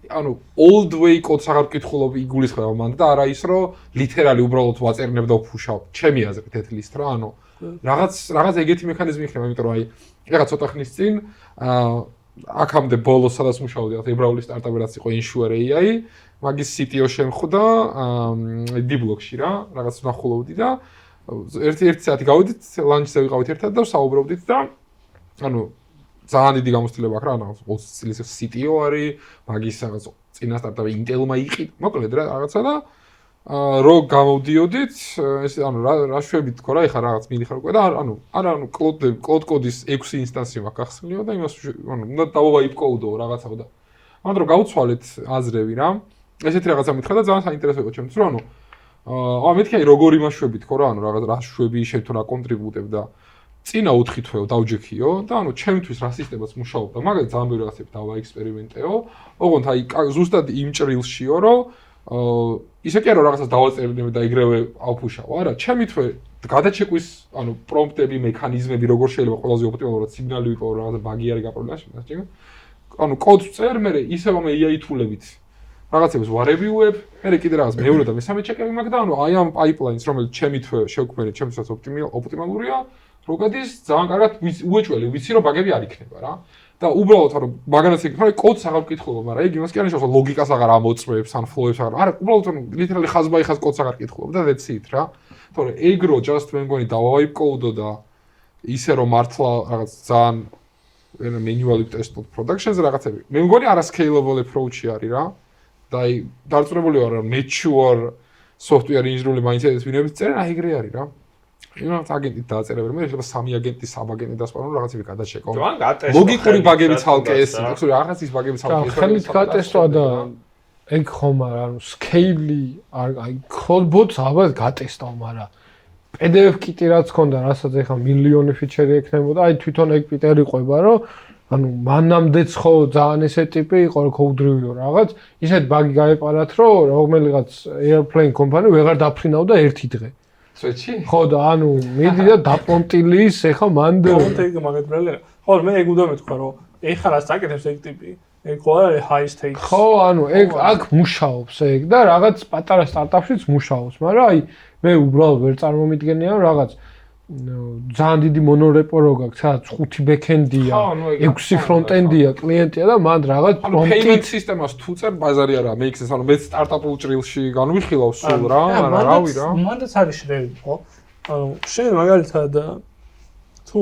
ანუ old way კოდს აღარ ვკითხულობ იგულისხმება მანდ და არა ის რომ ლითერალი უბრალოდ ვაწერნებ და ვფუშავ ჩემი აზრით ეთლისტ რა ანუ რაღაც ეგეთი მექანიზმი იქნება იმიტომ რომ აი რაღაც ცოტა ხნის წინ აქამდე ბოლოს სადაც მუშაობდი რაღაც ებრაული სტარტაპი რაც იყო Insure AI მაგის CTO შემხვდა D-Block-ში რა რაღაც ვნახულობდი და ერთი საათი გავედით ლანჩზე ვიყავით ერთად და ვსაუბრობდით და ანუ ძალიან დიდი გამოცდილება აქვს რა ანუ 20 წლის CTO არის მაგის რაღაც წინა სტარტაპი Intel-მა იყიდა მოკლედ რა რაღაცა და რო გამოვდიოდით, ეს ანუ რა შვებით თქო რა, ეხლა რაღაც მიდიხარ უკვე და ანუ კლოდ კოდის 6 ინსტანცია მაქვს გახსნილიო და იმას ანუ უნდა დავაip კოდო რაღაცაო და მანდ რო გავცვალეთ აზრები რა. ესეთი რაღაცა მითხრა და ძალიან საინტერესო იყო ჩემთვის, რომ მეთქი აი როგორი მაშვები თქო რა, ანუ რაღაც რა შვები შენ თუ რა კონტრიბუტებ და წინა 4 თვეო დავჯექიო და ანუ ჩემთვის რა სისტემაც მუშაობდა, მაგალითად ძალიან ბევრი რაღაცები დავაექსპერიმენტეო, ოღონდ აი ზუსტად იმ ჭრილშიო, რომ ისე კი არა რაღაცას დავაწერინებ და ეგრევე ავფუშავ, არა, ჩემი თვე გადაჩეკვის, ანუ პრომპტები, მექანიზმები როგორ შეიძლება ყველაზე ოპტიმალურად სიგნალი ვიპოვო, რაღაცა ბაგი არის გაპრობლემაში, ანუ კოდს წერ, მე ისევ ამ AI-თულებით რაღაცებს ვარევიუებ, მე კიდე რაღაც მეორე და მესამე ჩეკები მაქვს და ანუ აი ამ პაიპლაინს, რომელიც ჩემი თვე შევქმნით, ჩემთვის ოპტიმალურია, როგადის ძალიან კარგად უეჭველი, ვიცი რომ ბაგები არ იქნება რა. და უბრალოდ რომ მაგანაც იქნება, კოდს აღარ ვკითხულობ, მაგრამ იგი იმას კი არ ნიშნავს, რომ ლოგიკას აღარ ამოწმებს, ან ფლოებს აღარ. არა, უბრალოდ ლითრალი ხაზ-ბაი-ხაზ კოდს აღარ კითხულობ და that's it რა. თორე ეგრო just მე მგონი დავაip კოდო და ისე რომ მართლა რაღაც ძალიან manually test-ოდ production-ზე რაღაცები. მე მგონი არა scalable approach-ი არის რა. და აი დარწმუნებული ვარ რომ mature software engineer-ული mindset-ით ვინებიც წერენ, აი ეგრე არის რა. იმათ აგენტით დააწერებენ, მე შეიძლება 3 აგენტი, საბაგენტი დასპარონ რაღაცები გადაჩეკო. ლოგიკური ბაგები ცალკე ეს, ხო, რაღაცის ბაგები ცალკე ეს. ხელით გატესტვა და ეგ ხომ არა, ანუ scale-ი აი code-ბოტს ალბათ გატესტავ, მაგრამ PDF კიტი რაც ქონდა, რასაც ეხა მილიონი ფიჩერი ექნებოდა, აი თვითონ ეგ პიტერი ყვება, რომ ანუ მანამდეც ხო ძალიან ესე ტიპი იყო, რომ code-რივიო რაღაც, ისეთ ბაგი გაეპარათ, რომ რომელიღაც airplane კომპანია ვეღარ დაფრინავდა ერთი დღე. სვეჩი? ხო და ანუ მიდი და დაპონტილის ეხა მანდ კონტექსტი მაგათბრალია. ხო მე ეგ უნდა მეთქვა რომ ეხა რას წაკეთებს ეგ ტიპი. ეგ ხო არის high stakes. ხო ანუ ეგ აქ მუშაობს ეგ და რაღაც პატარა სტარტაპშიც მუშაობს, მაგრამ აი მე უბრალოდ ვერ წარმომიდგენია რომ რაღაც ძალიან დიდი მონორეპო რო გაქვს, სადაც 5 ბექენდია, 6 ფრონტენდია, კლიენტია და მანდ რაღაც payment სისტემას თუ წერ ბაზარი არა, makes sense, ანუ მე სტარტაპულ ჭრილში განვიხილავ სულ რა, მაგრამ რავი რა. მანდაც არის შრევი, ხო? ანუ შენ მაგალითად თუ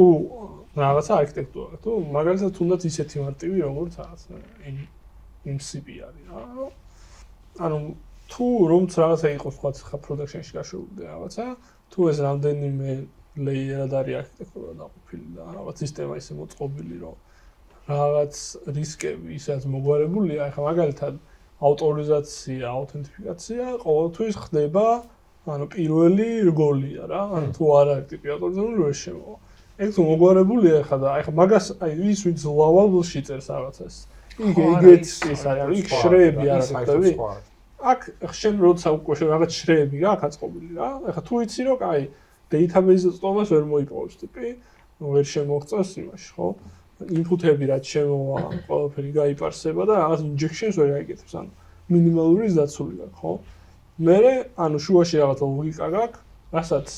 რაღაცა არქიტექტურა, თუ მაგალითად თუნდაც ისეთი მარტივი როგორც რაღაც MCP არის რა. ანუ თუ რომც რაღაცა იყოს სხვა production-ში გაშვებული რაღაცა, თუ ეს რამდენიმე layer-ად არის არქიტექტურა დაყოფილი და რაღაც სისტემა ისე მოწყობილი, რომ რაღაც რისკები ისაც მოგვარებულია, ახლა მაგალითად ავტორიზაცია, აუთენტიფიკაცია ყოველთვის ხდება, ანუ პირველი რგოლია რა, ანუ თუ არ არის ტიპი ავტორიზებული ვერ შემოვა. ეგ თუ მოგვარებულია ახლა და ახლა მაგას აი ის ვინც ლავაბლში წერს რაღაცას. ეგეც ის არის, იქ შრეები არ არის. აქ შენ როცა უკვე რაღაც შრეები გაქვს აწყობილი რა. ახლა თუ იცი რომ აი database-ზე წტომას ვერ მოიპოვებს ტიპი, ვერ შემოღწევს იმაში, ხო? input-ები რაც შემოვა, ყველაფერი გაიპარსება და რაღაც injection-ს ვერ გაიგეთებს, ანუ მინიმალური დაცული გაქვს, ხო? მერე ანუ შუაში რაღაც ლოგიკა გაქვს, რასაც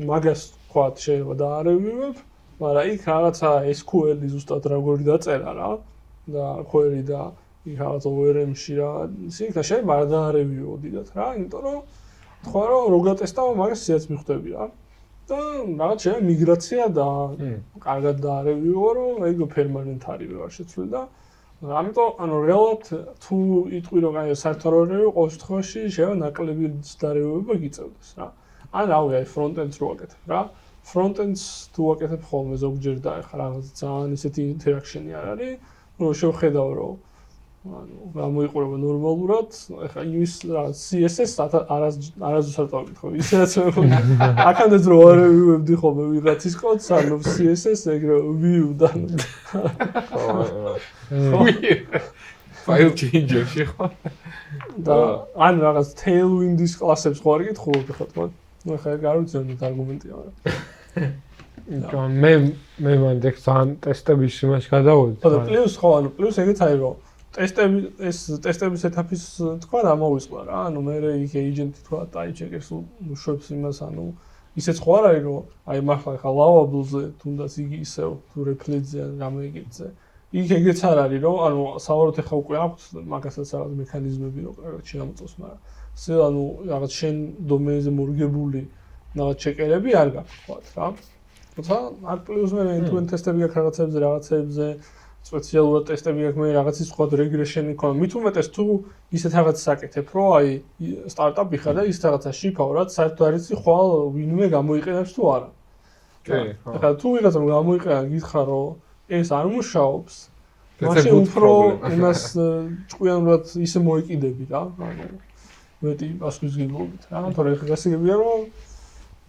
მაგას თქვათ შეიძლება დაარევივებ, მაგრამ იქ რაღაცა SQL-ი ზუსტად როგორი დაწერა რა და query და იქ რაღაც ORM-ში რა, ისე და შეიძლება არ დაარევივო დიდად რა, იმიტომ რომ თქვა რომ რო გატესტავ მაგას ისეც მიხვდები რა. და რაღაც შეიძლება მიგრაცია და კარგად დაარევივო რომ ეგ პერმანენტ არის ვეღარ შეცვლი და ამიტომ ანუ რეალურად თუ იტყვი რომ აი საერთოდ რევიუ ყოველ შემთხვევაში შეიძლება ნაკლები დარევიუება გიწევდეს რა. ან რავი აი ფრონტენდს რო აკეთებ რა. ფრონტენდს თუ აკეთებ ხოლმე ზოგჯერ და ახლა რაღაც ძალიან ისეთი ინტერაქშენი არ არის, რომ შევხედავ რომ ანუ გამოიყურება ნორმალურად, ახლა იმის რა CSS არასდროს არ დავიკითხო, ისედაც მე აქამდე დრო არ ვივებდი ხოლმე ვიღაცის კოდს, ანუ CSS ეგრე view-და. File changer-ში ხო? და ან რაღაც Tailwind-ის კლასებს ხო არ გითხულობ ხო თქო? ნუ ახლა არ ვიცი არგუმენტია, მაგრამ მე მანდ ეგ ძალიან ტესტების იმაში გადავოდი. ხო და პლუს ხო, ანუ პლუს ეგეც არის რომ ტესტების ეტაპის თქვა ამოვისყვა რა, ანუ მე იქ agent-ი თქვა აი ჩეკებს უშვებს იმას, ანუ ისეც ხო არ არის რომ აი მართლა ხა lawable-ზე თუნდაც იგი ისევ თუ replit-ზე ან რამე ეგეთზე. იქ ეგეც არ არის რომ ანუ სავარაუდოდ ხა უკვე აქვს მაგასაც რაღაც მექანიზმები რომ კარგად შეამოწოს, მაგრამ ესე ანუ რაღაც შენ დომენზე მორგებული რაღაც ჩეკერები არ გაქვს თქვა რა. თუმცა აქ პლუს მე end-to-end ტესტები გაქვს რაღაცებზე სპეციალურად ტესტები აქვს მე რაღაცის სხვა რეგრეშენი ქონა. მით უმეტეს თუ ისეთ რაღაცას აკეთებ, რომ აი სტარტაპი ხარ და ის რაღაცა შიფავ, რაც საერთოდ არ იცი ხვალ ვინმე გამოიყენებს თუ არა. კი. ახლა თუ ვიღაცამ გამოიყენა, გითხრა რომ ეს არ მუშაობს. მაშინ უფრო იმას ჭკვიანურად ისე მოიკიდები რა. ანუ მეტი პასუხისმგებლობით რა. თორე ხა გასაგებია რომ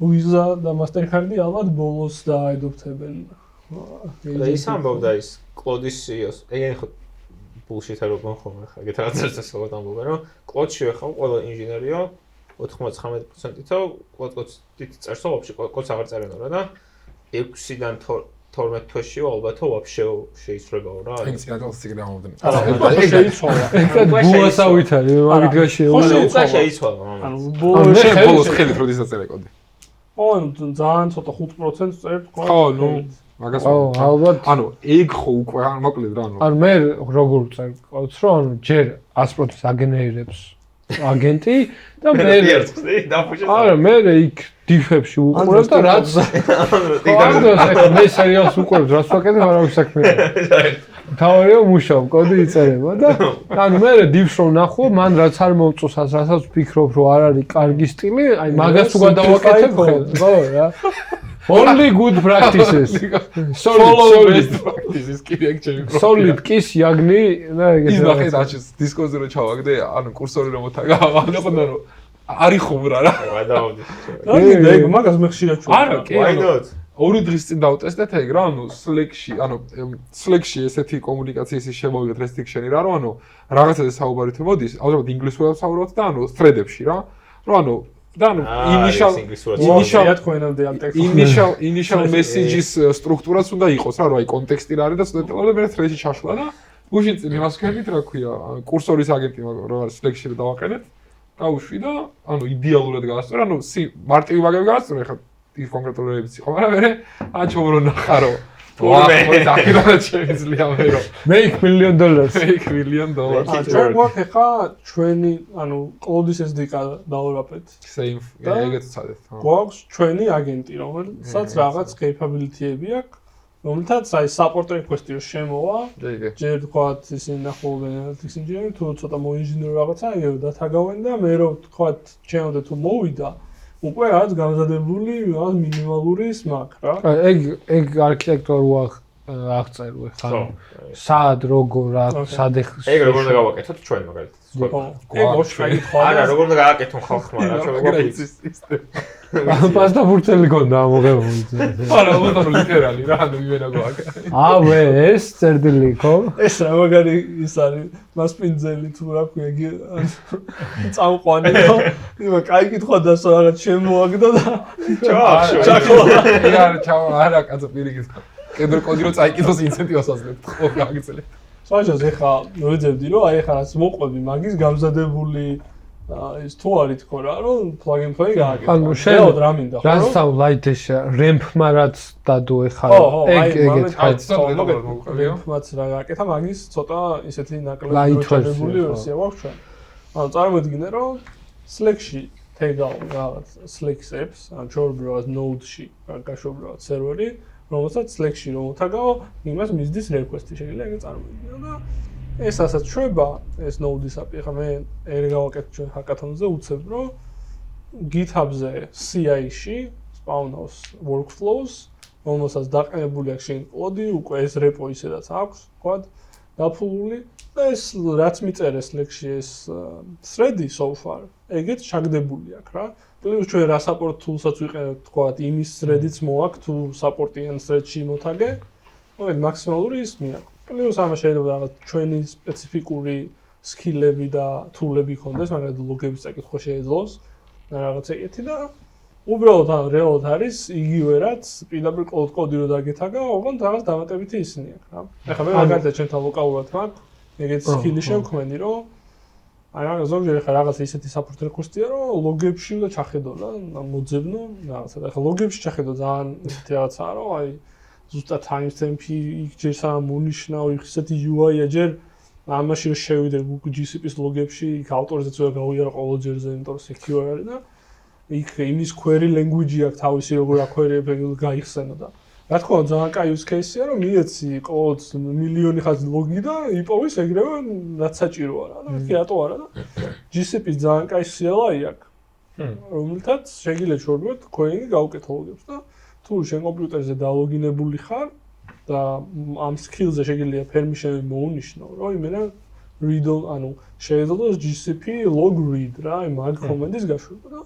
ვიზა და მასტერკარდი ალბათ ბოლოს დააედოფთებენ. და ის ამბობდა ის კლოდის CEO-ს. ეგენი ხო ბულშიტი რო გონხომ ხა ეგეთ რაღაცას ასწავლოთ ამბობა რომ კლოდში ხა ყველა ინჟინერიო 99%-ით კლოდს წერსო ვაფშე კლოდს აღარ წერენო რა და 6-დან 12 თვეში ალბათ ვაფშე შეიცვლებაო რა. ეგ სიგნალს სიგნალობდნენ. ეგ შეიცვალა. გუასავით არის მაგით უკვე შეიცვალა. ანუ ბოლოს ხელით როდის დაწერე კოდი. ანუ ძალიან ცოტა 5% წერთ თქვა. ხო, ნუ მაგას ალბათ. ანუ ეგ ხო უკვე მოკლედ რა ანუ. ანუ მე როგორ წერ კოდს რომ ანუ ჯერ 100% აგენერირებს აგენტი და მე არა მე იქ დიფებში უყურებ და რაც მე სერიალს უყურებ რაც ვაკეთებ არავის საქმე არ თავია მუშაობ კოდი იწერება და ანუ მე დიფს რომ ნახო მან რაც არ მომწონს რასაც ვფიქრობ რომ არ არის კარგი სტილი აი მაგას თუ გადავაკეთებ ხო რა only good practices solid practices კიდე ეგ ჩემი პრობლემა solid კის იაგნი და ეგეთ ის ნახე დაჩეს დისკოზე რომ ჩავაგდე ანუ კურსორი რომ მოთაგა ანუ ხონდა რომ არის ხუმრა რა გადავდი და ეგ მაგას მე ხშირად ჩუქ არა კი ორი დღის წინ დავტესტეთ ეგ რა ანუ Slack-ში ესეთი კომუნიკაციის შემოვიღეთ restriction-ი რა რომ ანუ რაღაცაზე საუბარით მოდის ალბათ ინგლისურად საუბრობთ და ანუ thread-ებში რა რომ ანუ და ანუ initial messages სტრუქტურაც უნდა იყოს რა რომ აი კონტექსტი რა არის და სტუდენტებმა მე thread-ში ჩაშლა და გუშინ წინ იმას ვქენით რა ქვია კურსორის აგენტი რომ არის Slack-ში დავაყენეთ დაუშვი და ანუ იდეალურად გაასწორე ანუ მარტივი ვაგები გაასწორე ხა ის კონკრეტულებს იყო მაგრამ მე აჩვერო ნახარო ვაი დაკიდოთ შეიძლება მე რომ make $1 million make $1 million ჩვენ გვაქვს ხა ჩვენი ანუ კლოდის SDK დავარაფეთ same ეგეც წადეთ გვაქვს ჩვენი აგენტი რომელსაც რაღაც capability-ები აქვს რომელთაც აი support request-ი შემოვა ჯერ თქვათ ისინი ნახულობენ analytics engineer თუ ცოტა მოინჟინრო რაღაცა ეგ დათაგავენ და მე რომ თქვათ ჩემამდე თუ მოვიდა უკვე რაც გამზადებული რაღაც მინიმალური სმაკ რა. ეგ არქიტექტურა აღწერვე ხან. სად როგორ რა სად ეგ როგორ უნდა გავაკეთოთ ჩვენ მაგალითად. ეგ ოშკაი ხო. არა როგორ უნდა გააკეთონ ხალხმა რა ჩვენ გვაქვს პასტა ბურთელი გონდა ამოღებული. არა უბრალოდ ლიტერალი რა ანუ იმენა გვაქვს. აბე ეს წერდილი ხო? ეს რა მაგარი ის არის მასპინძელი თუ რა ქვია წამყვანი ხო? იმა კაი კითხვა დასო რაღაც შემოაგდო და ჩაო არა კაცო პირიქით. კედრო კოდი რო წაიკითხოს ინცენტივას აძლევთ ხო გაგიწელეთ. საშოს ეხა მოეძებდი რომ აი ეხა რაც მოყვები მაგის გამზადებული ის თუ არის თქო რა რომ plug and play გააკეთო. ანუ შეიძლება რა მინდა ხო? რაც თავ ლაითეშა remp-მა რაც დადო ეხა ეგეთ remp-მაც რა გააკეთა მაგის ცოტა ისეთი ნაკლები ჩადებული ვერსია გვაქვს ჩვენ. ანუ წარმოიდგინე რომ Slack-ში თეგავ რაღაც Slack apps ან ჩორბროას Node-ში გაშობროა სერვერი რომელსაც Slack-ში რომ მოთაგაო იმას მისდის request-ი შეიძლება ეგ წარმოიდგინო და ეს ასაც შვება ეს Node-ის API ხა მე ეგ გავაკეთე ჩვენ hackathon-ზე უცებ რომ GitHub-ზე CI-ში spawn-ავს workflows რომელსაც დაყენებული აქვს შენ კოდი უკვე ეს repo ისედაც აქვს თქვა დაფულული და ეს რაც მიწერე Slack-ში ეს thread-ი so far ეგეც ჩაგდებული აქვს რა პლუს ჩვენ რა support tools-აც ვიყენებთ თქვა იმის thread-იც მოაქვს თუ support-იან thread-ში მოთაგე მოედ მაქსიმალური ის მიაქვს პლუს ამა შეიძლება რაღაც ჩვენი სპეციფიკური სკილები და თულები ქონდეს მაგალითად ლოგების წაკითხვა შეეძლოს რაღაც ეგეთი და უბრალოდ რეალურად არის იგივე რაც პირდაპირ კოდი რო დაგეთაგა ოღონდ რაღაც დამატებითი ისინი აქვს რა ეხლა მე მაგალითად ჩემთან ლოკალურად მაქვს ეგეთი სკილი შევქმენი რომ აი რაღაც ზოგჯერ ეხლა რაღაც ისეთი support request-ია რომ ლოგებში უნდა ჩახედო რა მოძებნო რაღაცა ეხლა ლოგებში ჩახედო ძალიან ისეთი რაღაცაა რომ აი ზუსტად timestamp-ი იქ ჯერ სამ მონიშნავ ისეთი UI-ა ჯერ ამაში რომ შევიდე Google GCP-ის ლოგებში იქ ავტორიზაცია გავიარა ყოველ ჯერზე იმიტომ რომ secure არის და იქ იმის query language-ი აქვს თავისი როგორ აკვერიებ გაიხსენო და რა თქმა უნდა ძალიან კაი use case-ია რომ მიეცი ყოველთვის მილიონი ხაზი ლოგი და იპოვის ეგრევე რაც საჭიროა რა და მეთქი რატო არა და GCP-ს ძალიან კაი CLI აქვს რომელთაც შეგიძლია შორბოთ ქოინი გაუკეთო ლოგებს და თუ შენ კომპიუტერზე დალოგინებული ხარ და ამ skills-ზე შეგიძლია permission-ი მოუნიშნო რომ იმენა read ანუ შეიძლება GCP log read რა აი მაგ command-ის გაშვება და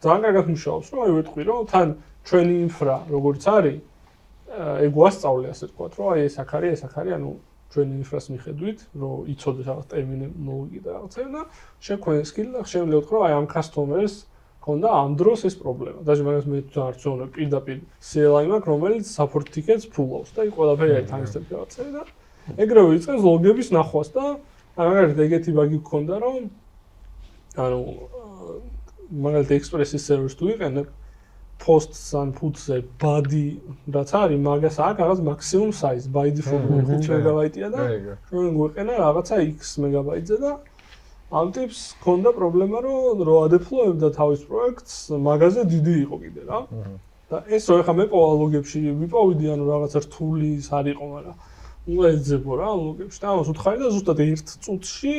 ძალიან კარგად მუშაობს რომ აი ვეთქვი რომ თან ჩვენი ინფრა როგორც არის ეგ ვასწავლე ასე ვთქვათ რომ აი ეს აქ არის ანუ ჩვენი ინფრას მიხედვით რომ იცოდეს რაღაც ტერმინოლოგი და რაღაცები და შეგვენ სკილი და შეიძლება ვთქვა რომ აი ამ customer-ს ქონდა ამ დროს ეს პრობლემა და მაგას მე არც ვუყურებ პირდაპირ CLI მაქვს რომელიც support tickets ფულავს და იქ ყველაფერი არის თანხმდები რაღაცები და ეგრევე იწყებს ლოგების ნახვას და მაგალითად ეგეთი ბაგი გქონდა რომ ანუ მაგალითად Express-ის სერვერს თუ იყენებ posts and puts-ზე body რაც არის მაგას აქვს რაღაც maximum size by default 5 მეგაბაიტია და ჩვენ გვეყენა რაღაცა x მეგაბაიტზე და ამ ტიპს ქონდა პრობლემა რომ ადეპლოებდა თავის პროექტს მაგაზე დიდი იყო კიდე რა და ეს რო ეხა მე პოვა ლოგებში ვიპოვიდი ანუ რაღაც რთული არ იყო მაგრამ უეძებო რა ლოგებში და ამას უთხარი და ზუსტად ერთ წუთში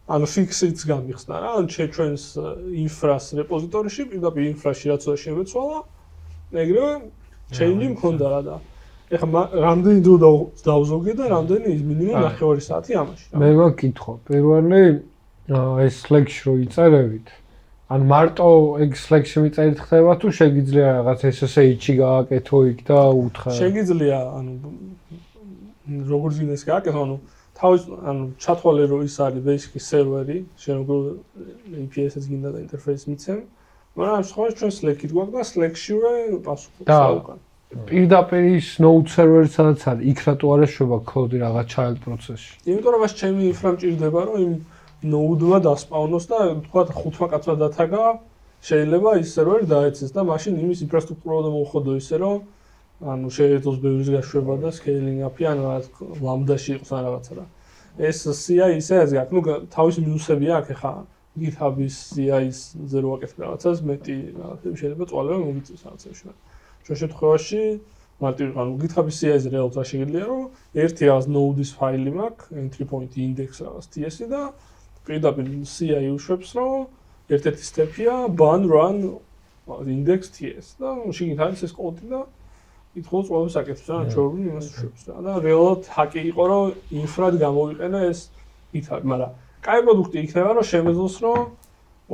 ანუ fix-იც გამიხსნა რა ან ჩვენს ინფრას რეპოზიტორიში პირდაპირ ინფრაში რაც უნდა შემეცვალა ეგრევე change-ი მქონდა რა და ეხლა რამდენი დრო დავზოგე და რამდენი მინიმუმ 9 საათი ამაში რა მე მეკითხო პირველი ეს Slack-ში რო იწერებით ანუ მარტო ეგ Slack-ში მიწერით ხდება თუ შეგიძლია რაღაც SSH-ი გააკეთო იქ და უთხრა შეგიძლია ანუ როგორც ის გააკეთო ანუ თავის ანუ ჩათვალე რომ ის არის basically server-ი შენ როგორ API-ს გინდა და ინტერფეისს მიცემ მაგრამ ამ შემთხვევაში ჩვენ Slack-ით გვაქვს და Slack-შივე პასუხობს უკან პირდაპირ ის node server-ი სადაც არის იქ რატო არ ეშვება კოდი რაღაც child process-ში იმიტომ რომ მას ჩემი ინფრა მჭირდება რომ იმ node-მა დასპავნოს და თქვა 5 კაცმა დათაგა შეიძლება ის server-ი დაეცეს და მაშინ იმის ინფრასტრუქტურა უნდა მოხდო ისე რომ ანუ შეეძლოს ბევრის გაშვება და scaling up-ი ან lambda-ში იყოს ან რაღაცა რა. ეს CI ისე არის აქ, ნუ თავის მინუსები აქვს ხა GitHub-ის CI-ის ზერო აკეთებ რაღაცას, მეტი რაღაცები შეიძლება წვალება მოგიწევს რაღაცებში. ჩვენ შემთხვევაში მარტივი ანუ GitHub-ის CI-ზე რეალურად რა შეგიძლია რომ ერთი რაღაც node-ის ფაილი მაქვს, entry point index რაღაც TS-ი და პირდაპირ CI უშვებს რომ ერთ-ერთი სტეპია ban run index TS და შეგით არის ეს კოდი და ითხოვს ყველას აკეთებს რა ჩვეულებრივ იმას უშვებს რა და რეალურად ჰაკი იყო რომ ინფრად გამოვიყენა ეს GitHub, მაგრამ კაი პროდუქტი იქნება რომ შემეძლოს რომ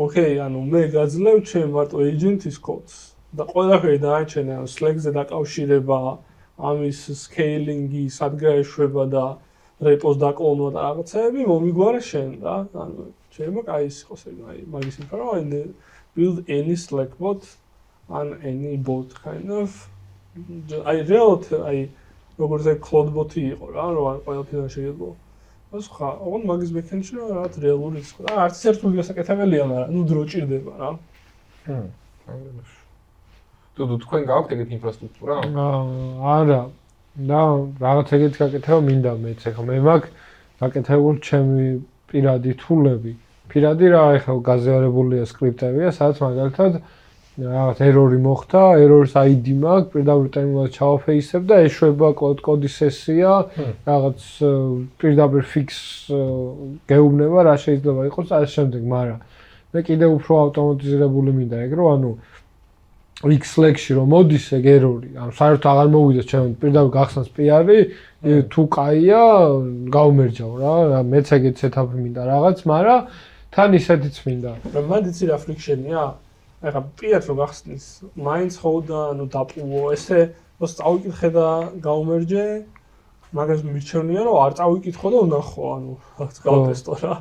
ოკეი, ანუ მე გაძლევ ჩემ მარტო agent-ის კოდს და ყველაფერი დააჩენე ან Slack-ზე დაკავშირება, ამის scaling-ი, სადგაეშვება და repos დაკლონვა და რაღაცები მომიგვარა შენ რა. ანუ შეიძლება კაი ის იყოს აი მაგის ინფრა რომ build any Slack bot and any bot kind of აი რეალურად აი როგორც ეს cloud bot-ი იყო რა რომ ყველაფერი შეიძლება ეს ხა ოღონდ მაგის backend-ში რაღაც რეალური ის ხო და არც ერთული გასაკეთებელია მაგრამ ნუ დრო ჭირდება რა თუ თქვენ გაქვთ ეგეთი ინფრასტრუქტურა? არა და რაღაც ეგეთი გაკეთება მინდა მეც ახლა მე მაქვს გაკეთებული ჩემი პირადი თულები პირადი რა ახლა გაზიარებულია სკრიპტებია სადაც მაგალითად რაღაც ერორი მოხდა errors ID მაქვს პირდაპირ ტერმინალში ჩავაფეისებ და ეშვება კოდის სესია რაღაც პირდაპირ fix გეუბნება რა შეიძლება იყოს ამ შემდეგ მაგრამ მე კიდე უფრო ავტომატიზირებული მინდა ეგ რომ ანუ Slack-ში რომ მოდის ეგ error-ი, ანუ საერთოდ აღარ მოვიდეს ჩემ პირდაპირ გახსნას PR-ი, თუ კაია, გავმერჯავ რა, მეც ეგეთ setup-ი მინდა რაღაც, მაგრამ თან ისეთიც მინდა. მაგრამ იცი რა friction-ია? ეხლა PR-ს რომ გახსნის, მაინც ხოვდა, ანუ დაპუვო, ესე რომ წავიკითხე და გავმერჯე, მაგას მირჩევნია რომ არ წავიკითხო და ვნახო, ანუ გავტესტო რა.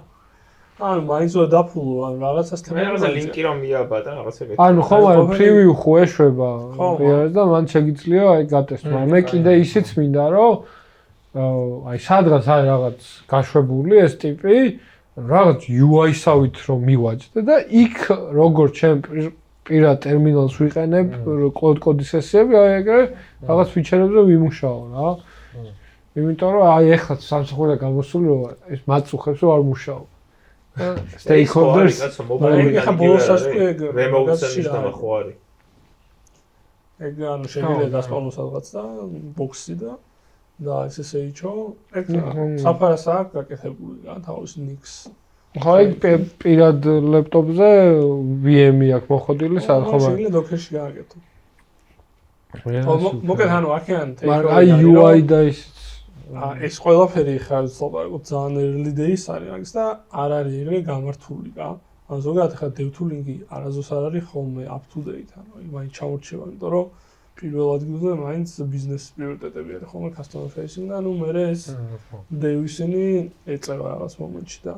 ანუ მაინც უნდა დაფულო, ანუ რაღაცას მე რაღაცა ლინკი რომ მიაბა და რაღაცა ეგეთი. ანუ ხო, მაგრამ preview ხო ეშვება PR-ს და მან შეგიძლია აი გატესტო. მე კიდე ისიც მინდა რომ აი სადღაც არის რაღაც გაშვებული ეს ტიპი, რაღაც UI-სავით რომ მივაჭდე და იქ როგორ ჩემ პირად ტერმინალს ვიყენებ კოდის სესიები, აი ეგრე რაღაც ფიჩერებზე ვიმუშაო რა. იმიტომ რომ აი ეხლა სამსახურე გამოსული რომ ეს მაწუხებს რომ არ მუშაო. Stakeholders მობილური remote-ზე მისდამა ხო არის. ეგ ანუ შეგიძლია დასპავნოს რაღაც და ბოქსი და SSH-ო ეგ საფარას აქვს გაკეთებული რა თავის Nix. ხო ეგ პირად ლეპტოპზე VM-ი აქვს მოხდილი სადაც ხომ შეიძლება Docker-ში გააკეთო. მოკეთ ანუ აქედან აი UI და ეს ყველაფერი ხარ ვსაუბრობ ძალიან early days არის მაგის და არ არის ეგრე გამართული რა. ან ზოგადად ხა dev tooling-ი არასდროს არ არის ხოლმე up to date, ანუ მაინც ჩამორჩება, იმიტომ რომ პირველ ადგილზე მაინც business priority-ები არის ხოლმე customer facing და ანუ მე ეს dev-ისინი ეწევა რაღაც მომენტში და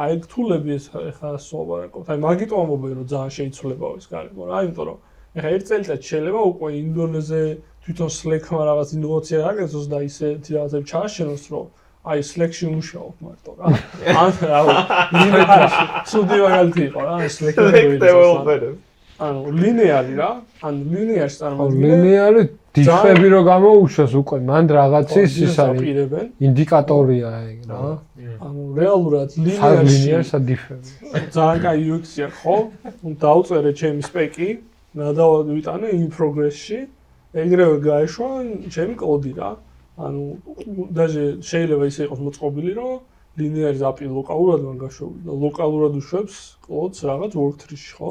აი ეგ tool-ები ეს ხა ვსაუბრობ. აი მაგით ამბობენ რომ ძალიან შეიცვლება ის გარემო რა, იმიტომ რომ ეხა ერთ წელიწად შეიძლება უკვე ინდონეზე თვითონ Slack-მა რაღაც ინოვაცია გაგეცოს და ისეთი რაღაცები ჩააშენოს, რომ აი Slack-ში მუშაობ მარტო რა. ან რა, ლინეარში, სუდი მაგალითი იყო რა, Slack-ი. ანუ ლინეარი რა, ან ლინეარში წარმოადგენს. ლინეარი დიფები რო გამოუშვეს უკვე, მან რაღაცის ის არის ინდიკატორია ეგ რა. ანუ რეალურად ლინეარსა დიფები. ძალიან კაი UX-ია ხო? დავწერე ჩემი სპეკი, გადავიტანე in progress-ში. ეგრევე გაეშვა ჩემი კოდი რა. ანუ даже შეიძლება ისე იყოს მოწყობილი, რომ ლინეარი API ლოკალურად მან გაშვებული და ლოკალურად უშვებს კოდს რაღაც worktree-ში, ხო?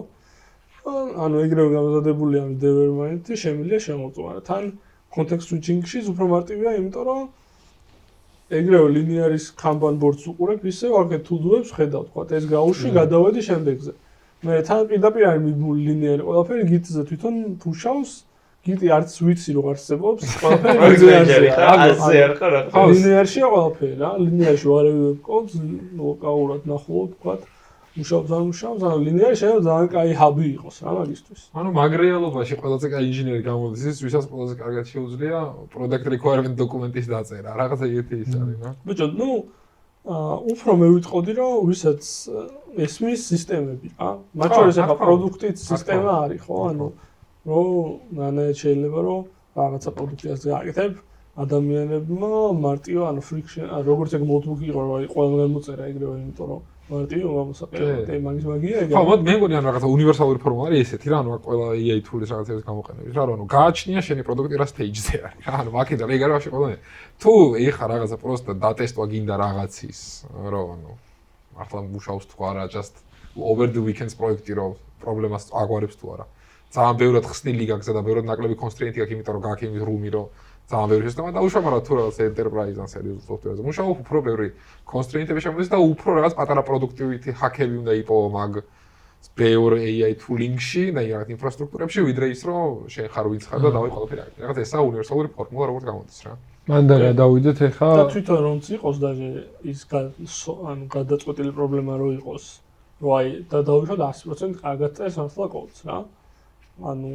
ანუ ეგრევე გამოზადებული ამ dev environment-ი შემიძლია შემოწვა. თან context switching-ში უფრო მარტივია, იმიტომ რომ ეგრევე ლინეარის Kanban board-ს უყურებ, ისე ვაკეთებ to-do-ებს ხედავ, თქვა ეს გაუშვი, გადავედი შემდეგზე. მე თან პირდაპირ არის მიბული ლინეარი ყველაფერი Git-ზე თვითონ push-ავს Git-ი არც ვიცი რომ არსებობს, ყველაფერი ლინეარშია ყველაფერი რა, ლინეარში ვარევებ კოდს, ლოკალურად ნახულობ, თქვა, მუშაობს, ანუ ლინეარი შეიძლება ძალიან კაი hub-ი იყოს რა მაგისთვის. ანუ მაგ რეალობაში ყველაზე კაი ინჟინერი გამოდის ის, ვისაც ყველაზე კარგად შეუძლია product requirement დოკუმენტის დაწერა, რაღაცა ეგეთი ის არის რა. ბიჭო, ნუ უფრო მე ვიტყოდი რომ ვისაც ესმის სისტემები რა. მათ შორის ახლა პროდუქტის სისტემა არის ხო, ანუ რომ შეიძლება რომ რაღაცა პროდუქციას გააკეთებ ადამიანებმა მარტივ ანუ friction როგორც ეგ notebook იყო რომ აი ყველგან მოწერა ეგრევე იმიტომ რომ მარტივ გამოსაყენო მაგის მაგია ეგ ხო მოდი მე მგონი ანუ რაღაცა უნივერსალური ფორმა არის ესეთი რა ანუ ყველა AI tool-ის რაღაცების გამოყენების რა ანუ გააჩნია შენი პროდუქტი რა stage-ზე არის რა ანუ აქედან ეგ არის ყველანი თუ ეხა რაღაცა პროსტა დატესტვა გინდა რაღაცის რომ ანუ მართლა მუშაობს თუ არა just over the weekends პროექტი რომ პრობლემას აგვარებს თუ არა ძალიან ბევრად ხსნილი გაქვს და ბევრად ნაკლები კონსტრეინტი აქვს, იმიტომ რომ გაქვს იმის რუმი, რომ ძალიან ბევრი სისტემა და უშუალოდ თუ რაღაც enterprise-ან სერიოზულ software-ზე მუშაობ, უფრო ბევრი კონსტრეინტები შემოდის და უფრო რაღაც პატარა productivity hack-ები უნდა იპოვო მაგ ბევრ AI tooling-ში და რაღაც ინფრასტრუქტურებში, ვიდრე ის რომ შენ ხარ ვინც ხარ და დავი ყველაფერი არის. რაღაც ესაა უნივერსალური ფორმულა, როგორც გამოდის რა. მანდა რა დავიდეთ ეხა და თვითონ რომც იყოს და ის ანუ გადაწყვეტილი პრობლემა რო იყოს, რომ აი და დავიშვათ 100% კარგად წერს მართლა კოდს რა. ანუ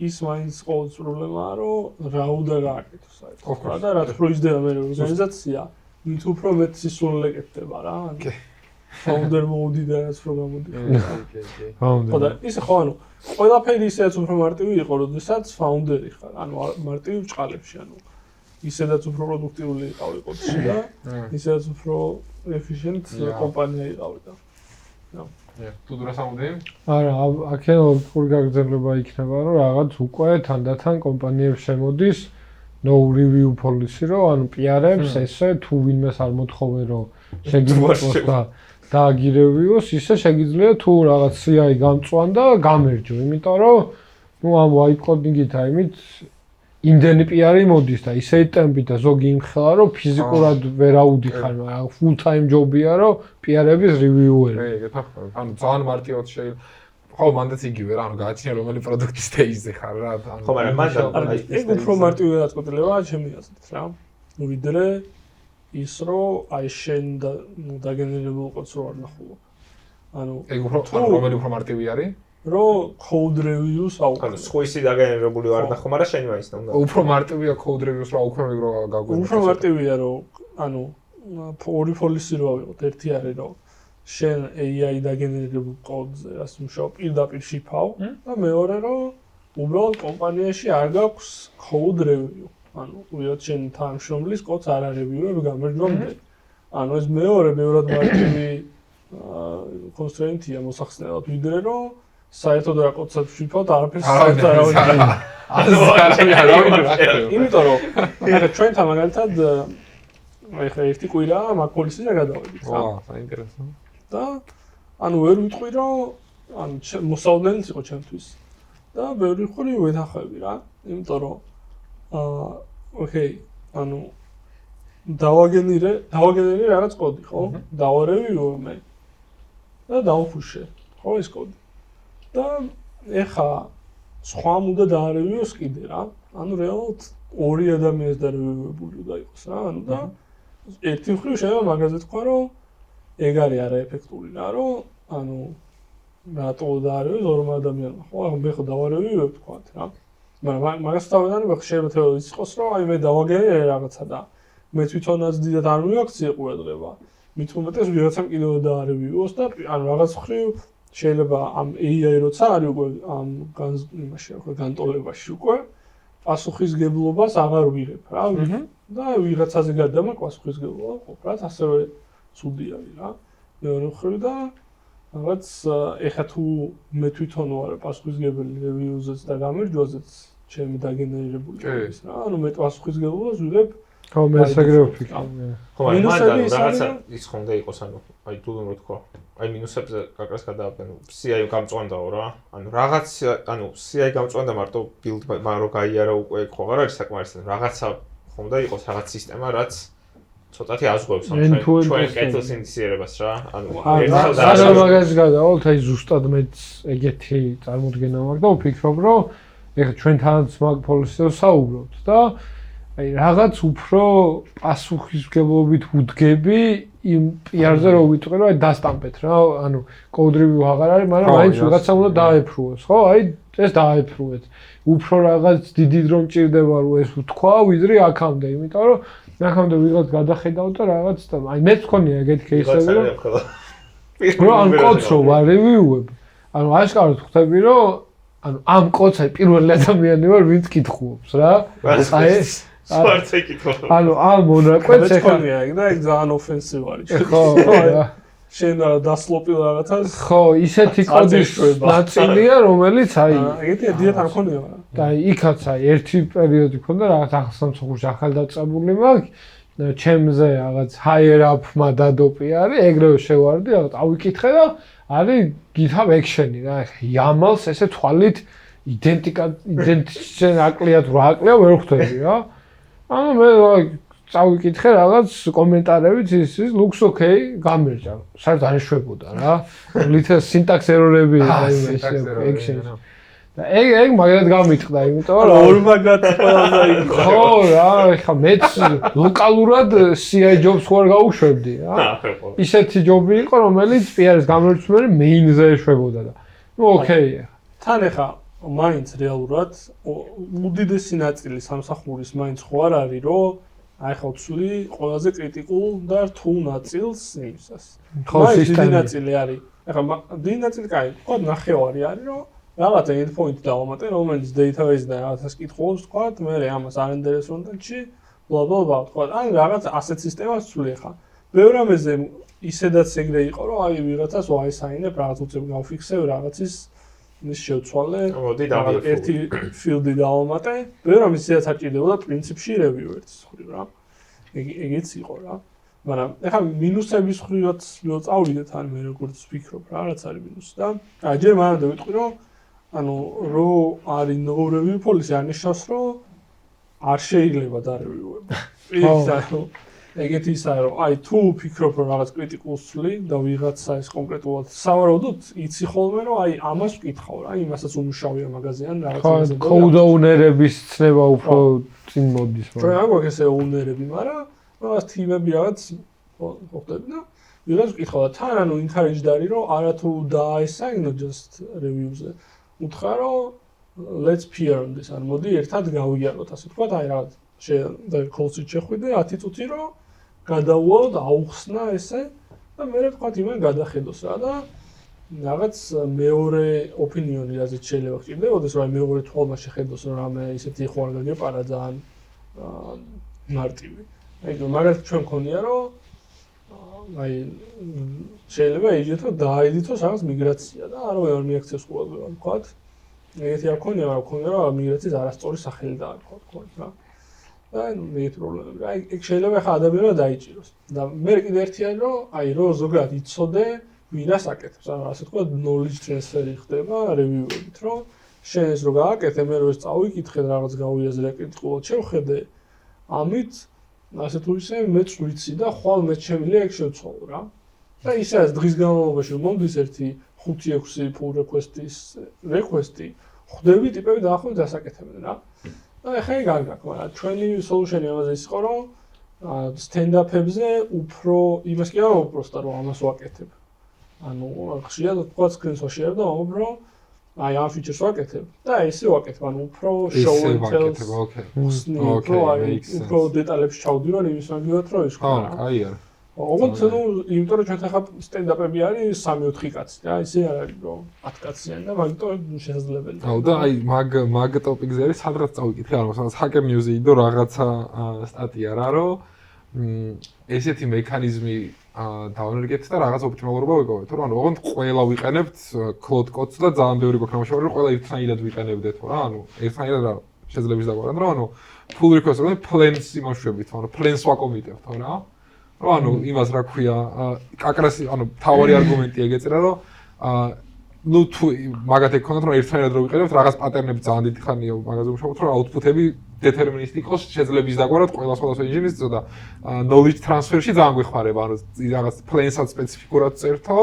ის მაინც ყოველთვის პრობლემაა, რომ რა უნდა გააკეთოს საერთოდ. და რა თქმა უნდა მე ორგანიზაცია, მით უფრო მეტ სისულელე ეკეთება რა. founder mode-დანაც რო გამოდის. founder. და ისე ხო ანუ ყველაფერი ისედაც უფრო მარტივი იყო, როდესაც founder-ი ხარ. ანუ მარტივი ბჭყალებში, ანუ ისედაც უფრო პროდუქტიული იყავი კოდში და ისედაც უფრო efficient კომპანია იყავი და. თუ დრას ამოდები? არა, აქე ორი გაგრძელება იქნება, რომ რაღაც უკვე თანდათან კომპანიებს შემოდის no review policy, რომ ანუ PR-ებს ესე თუ ვინმეს არ მოთხოვენ, რომ შეგიძლიათ და დააგირევიოს, ისე შეგიძლია თუ რაღაც CI გამწვან და გამერჯო, იმიტომ რომ ნუ ამ white coding-ით აიმით იმდენი PR-ი მოდის და ისე ტემპი და ზოგი იმხელა, რომ ფიზიკურად ვერ აუდიხარ, მაგრამ full time job-ია, რომ PR-ების reviewer-ი. ეგეთ ახლა, ანუ ძალიან მარტივად შეიძლება ხო, მანდაც იგივე რა, ანუ გააჩნია რომელი პროდუქტის stage-ზე ხარ რა, ანუ ხო, მაგრამ მანდ ეგ უფრო მარტივი გადაწყვეტილებაა ჩემი აზრით რა. ვიდრე ის რომ აი შენ და დაგენერებულ კოდს რო არ ნახულობ. ანუ ეგ უფრო რომელი უფრო მარტივი არის? რომ code reviews აუქნე. ანუ სხვისი დაგენერებული არ ნახო, მაგრამ შენი მაინც უნდა. უფრო მარტივია code reviews რა უკვე მეგრო გაგვიგო. უფრო მარტივია რომ ანუ ორი policy რო ავიღოთ, ერთი არის რომ შენ AI დაგენერებულ კოდზე რას მუშაობ პირდაპირ შიფავ და მეორე რომ უბრალოდ კომპანიაში არ გაქვს code review. ანუ უბრალოდ შენ თანამშრომლის კოდს არ არევიუებ გამერჯვამდე. ანუ ეს მეორე ბევრად მარტივი კონსტრეინტია მოსახსნელად ვიდრე რომ საერთოდ რა კოდსაც ვშიფავთ, არაფერს საერთოდ არ ავიწყებ. იმიტომ რომ ეხლა ჩვენთან მაგალითად ეხლა ერთი კვირა მაკ-პოლისიდან გადავედით რა. საინტერესო. და ანუ ვერ ვიტყვი რომ ანუ მოსავლენიც იყო ჩემთვის. და ვერ ვიხური ვეთახები რა. იმიტომ რომ ოკეი, ანუ დავაგენერე რაღაც კოდი, ხო? დავარევიო მე. და დავფუშე, ხო ეს კოდი. და ეხა სხვა უნდა დაარევიოს კიდე რა. ანუ რეალურად ორი ადამიანის დარევებული უნდა იყოს რა. ანუ და ერთი მხრივ შეიძლება მაგაზე თქვა რომ ეგ არის არაეფექტური რა, რომ ანუ რატო დაარევეს ორმა ადამიანმა. ხო, ახლა მე ხო დავარევიო ვთქვათ რა. მაგრამ მაგას თავიდან შეიძლება ის იყოს რომ აი მე დავაგენერე რაღაცა და მე თვითონაც დიდად არ მივაქციე ყურადღება. მით უმეტეს ვიღაცამ კიდევ დაარევიოს და ანუ რაღაც მხრივ შეიძლება ამ AI როცა არის უკვე ამ იმაში რა განტოლებაში უკვე პასუხისგებლობას აღარ ვიღებ რა და ვიღაცაზე გადამაკ პასუხისგებლობა ყოფრად ასევე ცუდი არის რა მეორე მხრივ და რაღაც ეხა თუ მე თვითონ ვარ პასუხისგებელი რევიუზეც და გამარჯვაზეც ჩემი დაგენერირებული ის რა ანუ მე პასუხისგებლობას ვიღებ ხო მე ესაგრევ ფიქრობ ხო მაგრამ რაღაცა ის ხონდა იყოს ანუ აი თუ რომ თქვა აი მინუსებზე კაკრას გადააბნო CI გამწვანდაო რა ანუ რაღაც ანუ CI გამწვანდა მარტო build მარო გაიარა უკვე ხო არ არის საკმარისი რაღაცა ხონდა იყოს რაღაც სისტემა რაც ცოტათი აზღვევს ამ ჩვენ კეთილს ინიციირებას რა ანუ ერთხელ მაგას გადავალთ აი ზუსტად მეც ეგეთი წარმოდგენა მაქვს და ვფიქრობ რომ ეხლა ჩვენთანაც მაკ-პოლისზე საუბრობთ და აი რაღაც უფრო პასუხისმგებლობით ვუდგები იმ PR-ზე რომ ვიტყვი რომ აი დასტამპეთ რა ანუ code review აღარ არის მაგრამ მაინც ვიღაცა უნდა დაეფრუოს ხო აი ეს დაეფრუეთ უფრო რაღაც დიდი დრო მჭირდება რომ ეს ვთქვა ვიდრე აქამდე იმიტომ რომ აქამდე ვიღაც გადახედავ და რაღაც და აი მეც მქონია ეგეთი кейსები რომ ამ კოდს რო ვარევიუებ ანუ აშკარად ხვდები რომ ანუ ამ კოდს აი პირველი ადამიანი ვარ ვინც კითხულობს რა აი ეს სპარტე კითხო. ანუ ამ მონაკვეთს ეხლა და ეგ ძალიან ოფენსივ არის. ხო, შენ დასლოპილ რაღაცას. ხო, ისეთი კოდის ნაწილია, რომელიც აი ეგეთი დიდად არ მქონია მაგრამ. და იქაც აი ერთი პერიოდი მქონდა რაღაც ახალსამსახურში ახალდაწამული მაქვს. ჩემზე რაღაც higher up-მა დადოპი არის, ეგრევე შევარდი, რაღაც ავიკითხე და არის GitHub Action-ი რა. YAML-ს ესე თვალით იდენტიფიცირ აკლია თუ რა აკლია ვერ ხვდები რა. ანუ მე წავიკითხე რაღაც კომენტარებით ის looks okay გამერჯა. საერთოდ არ ეშვებოდა რა. ლითერ სინტაქს ერორები აი ეს Action-ში. და ეგ მაგათ გამიტყდა, იმიტომ რომ ორმაგად ყველა იყო. ხო რა, ეხა მეც ლოკალურად CI jobs ხوار გავუშვებდი რა. ისეთი ჯობი იყო, რომელიც PR-ის გამორჩმელი main-ზე ეშვებოდა და. ნუ ოკეი. თან ეხა მაინც რეალურად უდიდესი ნაწილი სამსახურის მაინც ხო არ არის, რომ აი ხო ცული ყველაზე კრიტიკულ და რთულ ნაწილს იმისას. ხო სისტემი ნაწილი არის. ეხა დიდი ნაწილი კაი, ხო ნახევარი არის, რომ რაღაც endpoint დავამატე, რომელიც database-დან რაღაცას კითხულობს, თქვა, მე ამას არენდერეს ფრონტენდში, bla bla bla, თქვა, ან რაღაც ასეთ სისტემას ცვლი ხა. ბევრ რამეზე ისედაც ეგრე იყო, რომ აი ვიღაცას ვაისაინებ, რაღაც უცებ გავფიქსებ, რაღაცის ის შევცვალე. ერთი field-ი დავამატე, ბევრ რამეს ისედაც არ ჭირდებოდა პრინციპში review ერთის ხრი რა. ეგეც იყო რა. მაგრამ ეხლა მინუსების ხრივაც წავიდეთ ან მე როგორც ვფიქრობ რა, რაც არის მინუსი და აი ჯერ მანამდე ვიტყვი რომ ანუ რო არის no review policy არნიშნავს რომ არ შეიძლება დარევიუება. ანუ ეგეთი ისაა რომ აი თუ ვფიქრობ რომ რაღაც კრიტიკულს ვცვლი და ვიღაცა ეს კონკრეტულად სავარაუდოდ იცი ხოლმე რომ აი ამას ვკითხავ რა, იმასაც უმუშავია მაგაზე ან რაღაცა code owner-ების ცნება უფრო წინ მოდის. ჩვენ არ გვაქვს ესე owner-ები, მაგრამ რაღაც თიმები რაღაც ხვდები და ვიღაც ვკითხავ და თან ანუ encourage-ed არის რომ არათუ დააესაინო just reviews-ზე. უთხრა რომ let's peer on this ან მოდი ერთად გავიაროთ ასე ვთქვათ აი რაღაც და call-ში შეხვიდე 10 წუთი რომ გადაუვალოთ აუხსნა ესე და მე ვთქვათ იმან გადახედოს რა და რაღაც მეორე opinion-ი რაზეც შეიძლება გჭირდებოდეს რომ აი მეორე თვალმა შეხედოს რომ რამე ისეთი ხო არ გაგეპარა ძალიან მარტივი. აი მაგალითად ჩვენ მქონია რომ აი შეიძლება იგეთო დაიდითოს რაღაც მიგრაცია და არ ვარ მიაქცევს ყოველდღე ვთქვათ. ეგეთი არ ქონია, მაგრამ ქონია რომ მიგრაციის არასწორი სახელი დაარქვა ვთქვათ რა. და ეგეთი პრობლემები. აი ეგ შეიძლება ხა ადამიანმა დაიჭიროს. და მე კიდე ერთი არის რომ აი რო ზოგადად იცოდე ვინას აკეთებს. ანუ ასე ვთქვათ knowledge transfer-ი ხდება review-ებით, რომ შენ ეს რო გააკეთე, მე რო ეს წავიკითხე რაღაც გავიაზრე კითხულად შევხედე. ამით ასე თუ ისე მეც ვიცი და ხვალ მეც შემიძლია ეგ შევცვალო რა. და ისე დღის განმავლობაში მომდის ერთი 5-6 pull request-ი ხვდები ტიპები დაახლოებით დასაკეთებენ რა. და ეხლა ეგ არ გაქვს, მაგრამ ჩვენი solution-ი ამაზე ის იყო რომ stand-up-ებზე უფრო იმას კი არა უბრალოდ რომ ამას ვაკეთებ. ანუ ხშირად თქვა screen-shot შეერდ და ამბობ რომ აი ამ features ვაკეთებ და ესე ვაკეთებ, ანუ უფრო show and tell. უფრო დეტალებში ჩავდივარ იმის მაგივად რომ ის ხო რა. აი არა. ოღონდ ნუ იმიტომ რომ ჩვენ ახლა stand-up-ები არის 3-4 კაცი რა, ისე არ არის რომ 10 კაციანი და მაგიტომ შესაძლებელია. აუ და აი მაგ ტოპიკზე არის სადღაც წავიკითხე, ანუ სადღაც Hacker News-ი და რაღაცა სტატია რა, რომ ესეთი მექანიზმი დავანერგეთ და რაღაც ოპტიმალურობა ვიკავეთ. თუ ანუ ოღონდ ყველა ვიყენებთ cloud codes და ძალიან ბევრი გვაქვს ნამუშევარი, რომ ყველა ერთნაირად ვიყენებდეთ რა, ანუ ერთნაირად რა შეძლებს დაგვარან, რომ ანუ pull request-ზე plans იმოშვებით, ანუ plans ვაკომიტებთ რა. რომ ანუ იმას რა ქვია, კაკრასი, ანუ თავარი არგუმენტი ეგეწერა, რომ ნუ თუ მაგათ ეკონათ რომ ერთნაირად რო ვიყენებთ რაღაც პატერნები ძალიან დიდი ხანია მაგაზე ვშევთ რომ აუთპუტები დეტერმინისტი იყოს შეძლებს დაგვარად ყველა სხვადასხვა ინჟინერის და knowledge transfer-ში ძალიან გვეხმარება ანუ რაღაც plane-საც სპეციფიკურად წერთო